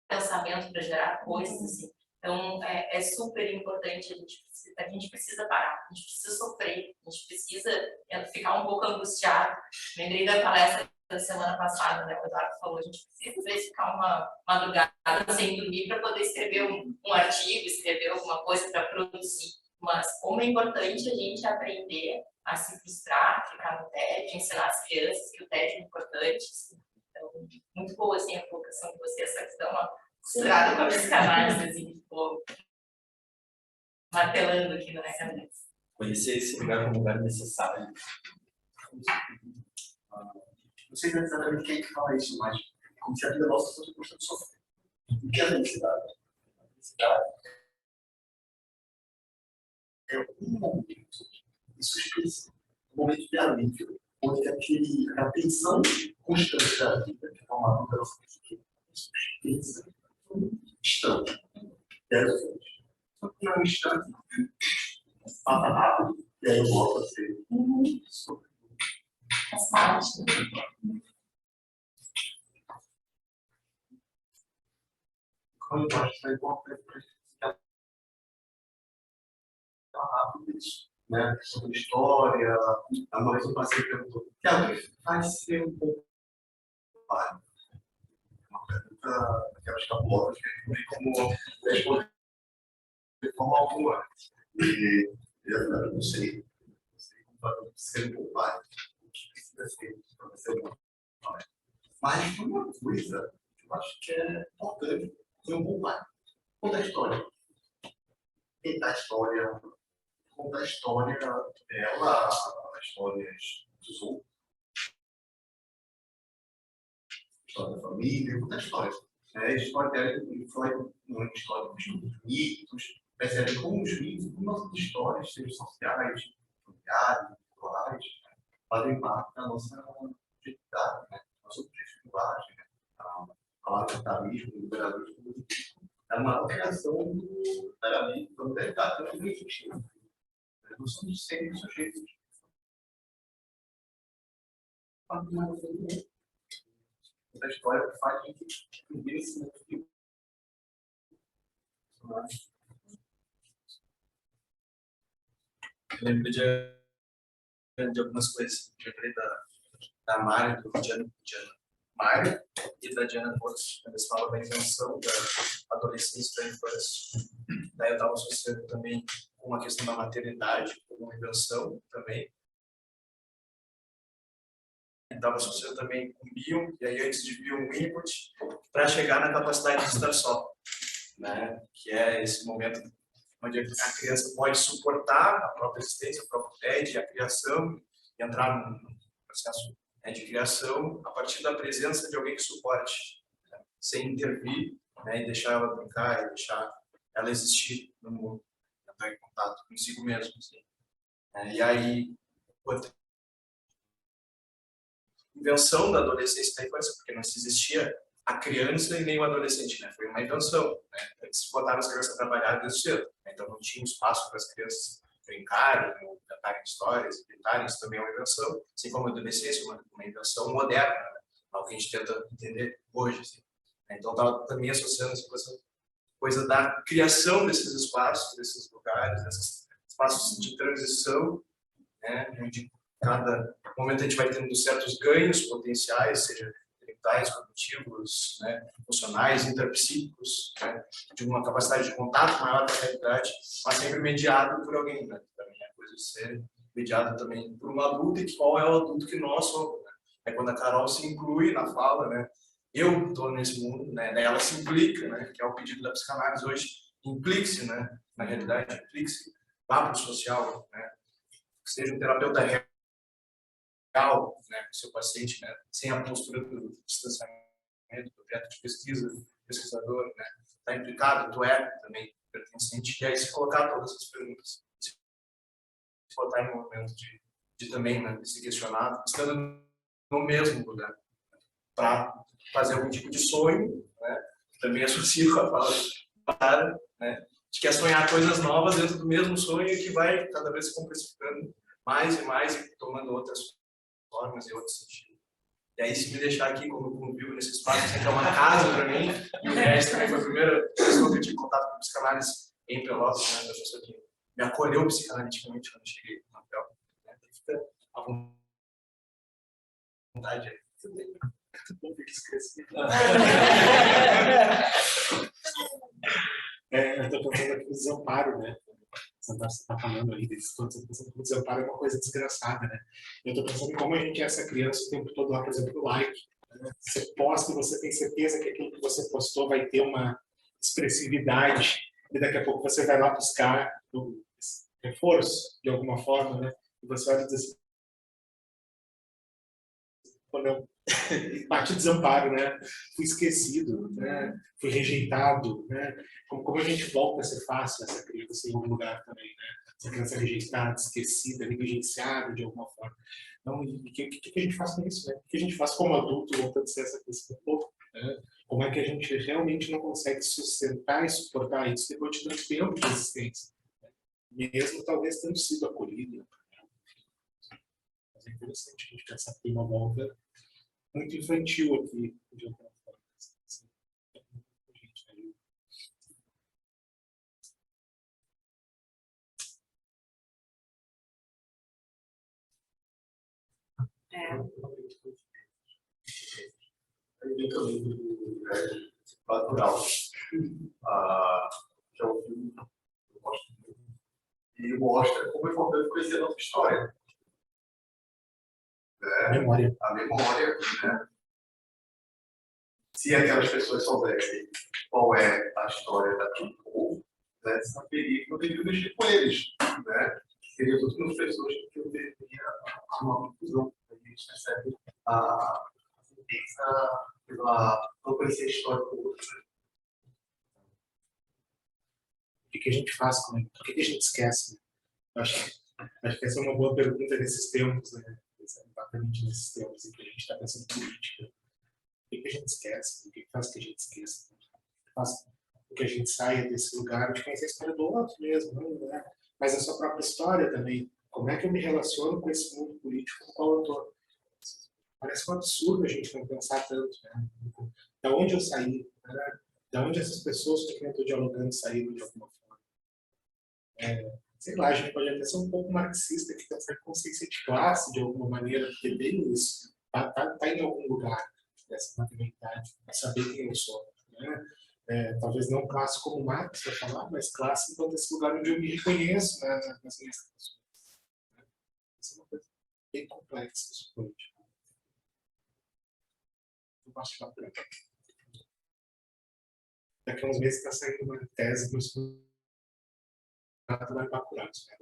pensamento, para gerar coisas, assim. Então, é super importante, a gente precisa parar, a gente precisa sofrer, a gente precisa ficar um pouco angustiado. Lembrei da palestra da semana passada, né, o Eduardo falou, a gente precisa, às vezes, ficar uma madrugada sem dormir para poder escrever um artigo, escrever alguma coisa para produzir. Mas como é importante a gente aprender a se frustrar, ficar no tédio, ensinar as crianças que o tédio é importante. Então, muito boa, assim, a colocação de vocês, essa questão costurada com a psicanálise, assim, ficou martelando aqui na minha cabeça. Conhecer esse lugar como um lugar necessário. Não sei exatamente quem que fala isso, mas como se a vida nossa fosse constante sofrer. O que é a felicidade? A felicidade é um momento de suspense, um momento de alívio, onde aquela tensão constante da vida, que é uma vida nossa suspensa, instante. Só que é um instante, passa rápido, e aí eu volto a ser sobre. Faz parte. Como eu acho que é importante para a gente ficar rápido isso, né? Sobre história, a mais um passeio perguntou, que alguém vai ser um pouco pai? Uma pergunta daquelas cabulosas que não tem como responder de forma alguma. E eu não sei como vai ser um bom pai, o que precisa ser para ser um bom pai. Mas uma coisa que eu acho que é importante ser um bom pai. Conta a história. a história, conta a história dela, as histórias dos outros, a história da família, conta a história. A história dela foi uma história dos mitos, percebe como os mitos, como nossas histórias, sejam sociais, familiares, culturais, fazem parte da nossa identidade, né? Nossa objetividade, né? A lamentarismo, o liberalismo, é uma alteração do liberalismo, do verdade, do existir. Não somos sempre sujeitos. A história que faz a gente entender esse motivo. Eu lembro de algumas coisas. Eu lembrei da Mari, do Diana Mari e da Diana Portos, quando eles falam da invenção da adolescência e da infância. Daí eu estava associando também com a questão da maternidade, como uma invenção também. Estava associando também com bio, e aí antes de bio, um input, para chegar na capacidade de estar só, né? Que é esse momento onde a criança pode suportar a própria existência, o próprio TED, a criação, e entrar num processo de criação a partir da presença de alguém que suporte, né? Sem intervir, né? E deixar ela brincar, e deixar ela existir no mundo, entrar em contato consigo mesmo. Assim. E aí, outra invenção da adolescência e da infância, porque não se existia a criança e nem o adolescente, né? Foi uma invenção, né? Eles botaram as crianças a trabalhar desde cedo, né? Então não tinha espaço para as crianças brincarem, cantarem histórias, gritarem, isso também é uma invenção, assim como a adolescência, uma invenção moderna, né? Algo que a gente tenta entender hoje, assim. Então estava também associando essa coisa da criação desses espaços, desses lugares, desses espaços de transição, né? Onde cada momento a gente vai tendo certos ganhos potenciais, seja intelectuais, cognitivos, né, funcionais, interpsíquicos, né, de uma capacidade de contato maior com a realidade, mas sempre mediado por alguém, né? Também é coisa de ser mediado também por um adulto, e qual é o adulto que nós somos, né? É quando a Carol se inclui na fala, né? Eu estou nesse mundo, né? Daí ela se implica, né? Que é o pedido da psicanálise hoje, implique-se, né? Na realidade, implique-se, vá para o social, né? Seja um terapeuta real, né, com o seu paciente, né, sem a postura do distanciamento, do objeto de pesquisa, pesquisador, né, está implicado, tu é também pertencente, e aí se colocar todas essas perguntas, se botar em um momento de também, né, se questionar, estando no mesmo lugar, para fazer algum tipo de sonho, né, também associo com a palavra, né, de que é sonhar coisas novas dentro do mesmo sonho que vai cada vez se complexificando mais e mais e tomando outras formas e outros sentidos. E aí, se me deixar aqui como convívio nesse espaço, que é uma casa para mim, e o Regis também foi a primeira pessoa que eu tive contato com psicanálise em Pelotas, né, da pessoa que me acolheu psicanaliticamente quando eu cheguei no papel. Né, fica à vontade aí. Vamos ver que esqueci. Eu estou pensando aqui no desamparo, né? Você está falando aí desse todo, o desamparo é uma coisa desgraçada, né? Eu estou pensando em como a gente é essa criança o tempo todo lá, por exemplo, o like. Né? Você posta e você tem certeza que aquilo que você postou vai ter uma expressividade, e daqui a pouco você vai lá buscar o reforço, de alguma forma, né? E você vai dizer assim, ou não, bate desamparo, né? Fui esquecido, né? Fui rejeitado, né? Como a gente volta a ser fácil essa criança em algum lugar também, né? Essa criança rejeitada, esquecida, negligenciada de alguma forma. Então, o que a gente faz com isso, né? O que a gente faz como adulto voltando a ser essa criança um pouco, né? Como é que a gente realmente não consegue sustentar e suportar isso depois de tanto tempo de existência, né? Mesmo talvez tendo sido acolhido, né? Mas é interessante a gente pensar que uma volta muito infantil aqui, de alguma forma. Aí vem também do Natural, que é um filme que eu gosto muito, e mostra como é importante conhecer a nossa história. A memória. A memória, né? Se aquelas pessoas soubessem qual é a história daquele povo, né, saberia que eu deveria mexer com eles, né? Seria todas as pessoas que eu deveria uma conclusão. A gente recebe a sentença pelo conhecer histórico do outro. O que a gente faz com ele? Por que a gente esquece? Acho que essa é uma boa pergunta nesses tempos, né? Exatamente nesses tempos em que a gente está pensando em política. O que a gente esquece? O que faz que a gente esqueça? O que faz com que a gente saia desse lugar de conhecer a história do outro mesmo, né? Mas a sua própria história também. Como é que eu me relaciono com esse mundo político com o qual eu estou? Parece um absurdo a gente não pensar tanto, né? Da onde eu saí? Né? Da onde essas pessoas com quem eu estou dialogando saíram de alguma forma? Sei lá, a gente pode até ser um pouco marxista, que pensar consciência de classe, de alguma maneira, porque bem isso, tá em algum lugar dessa materialidade, saber quem eu sou. Né? Talvez não classe como Marx vai falar, mas classe enquanto esse lugar onde eu me reconheço nas minhas relações. Isso é uma coisa bem complexa, isso político. Eu gosto de falar por aqui. Daqui a uns meses está saindo uma tese que vai procurar isso, né?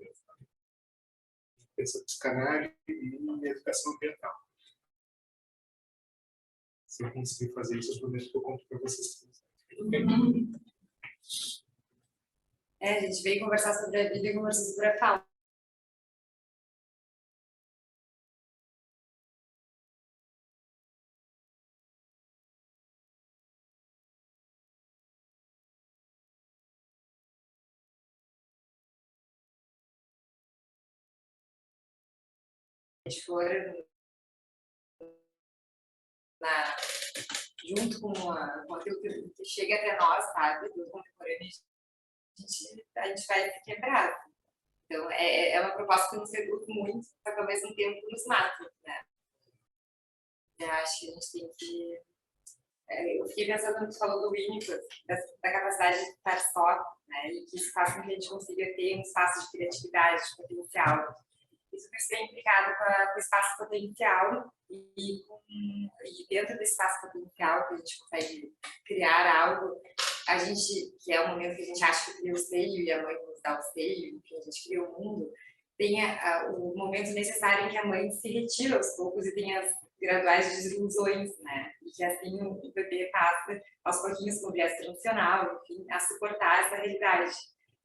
Pensa psicanálise e educação ambiental. Se eu conseguir fazer isso, eu prometo que eu conto para vocês. A gente veio conversar sobre a vida e conversar sobre a fala. For junto com aquilo que chega até nós, sabe, do contemporâneo, a gente vai se quebrar. Então, é uma proposta que nos seduz muito, só que ao mesmo tempo nos mata, né? Eu acho que a gente tem que... eu fiquei pensando quando tu falou do Winnicott, da capacidade de estar só, né? E que isso faz com que a gente consiga ter um espaço de criatividade, de potencial. Isso está implicado com o espaço potencial e dentro do espaço potencial que a gente consegue criar algo, a gente, que é o momento que a gente acha que cria o seio e a mãe nos dá o seio, que a gente cria o mundo, tem o momento necessário em que a mãe se retira aos poucos e tem as graduais desilusões, né? E que assim o bebê passa aos pouquinhos com o viés transicional, enfim, a suportar essa realidade.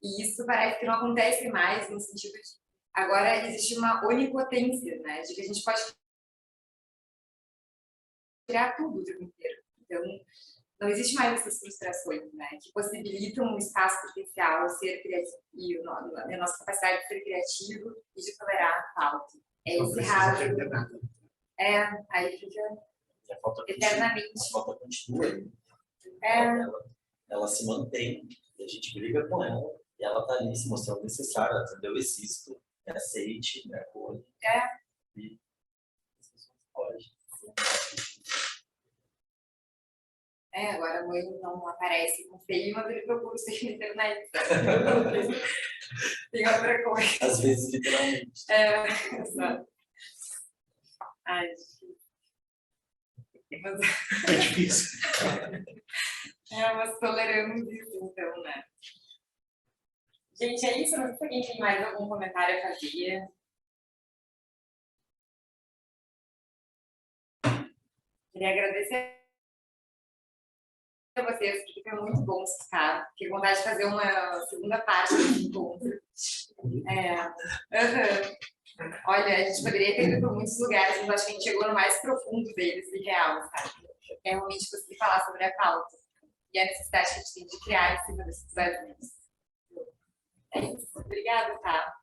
E isso parece que não acontece mais no sentido de agora existe uma onipotência, né, de que a gente pode criar tudo o tempo inteiro. Então, não existe mais essas frustrações, né, que possibilitam um espaço potencial, ser criativo, e a nossa capacidade de ser criativo e de tolerar a falta. É esse raso. Aí fica eternamente. A falta continua. Ela se mantém, e a gente briga com ela, e ela está ali se mostrando necessária, ela eu existo. Aceite, me acolhe. E pode. Agora a mãe não aparece com feio, mas ele procura o seio na internet. Tem outra coisa. Às vezes, literalmente. Exato. Ai, é difícil. Mas toleramos isso, então, né? Gente, é isso. Não sei se alguém tem mais algum comentário a fazer. Queria agradecer a vocês, porque foi muito bom escutar. Fiquei com vontade de fazer uma segunda parte desse encontro. Olha, a gente poderia ter ido por muitos lugares, mas acho que a gente chegou no mais profundo deles, e real, sabe? É realmente conseguir falar sobre a pauta e a necessidade que a gente tem de criar em cima desses vazios. É isso. Obrigada, tá?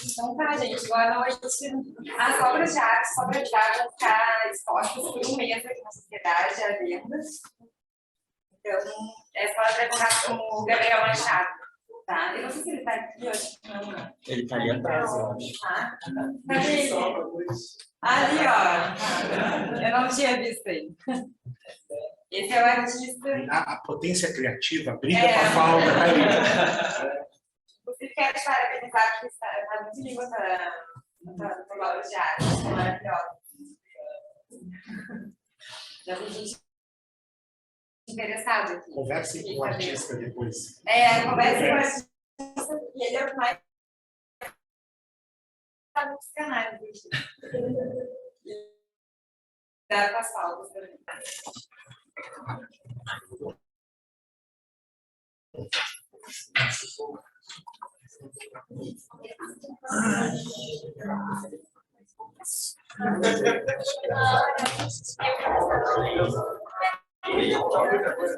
Então tá, gente. Boa noite. As obras de arte vão ficar expostas por um mês aqui na sociedade, à venda. Então, é só entrar em contato com o Gabriel Machado. Tá? Eu não sei se ele está aqui, eu acho que não. Ele está ali atrás, eu acho. Cadê ele? Ali, ó. Eu não tinha visto ele. Esse é o artista. A potência criativa, briga com a falta, tá ali. Você quer te parabenizar que está muito linda essa palavra de arte, é maravilhosa. Já tem gente interessada aqui. Conversem com o artista depois. Conversa com o artista, e ele é o mais no psicanálise. Dá com as palmas para mim.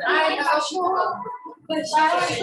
Ai, não, show. Obrigada.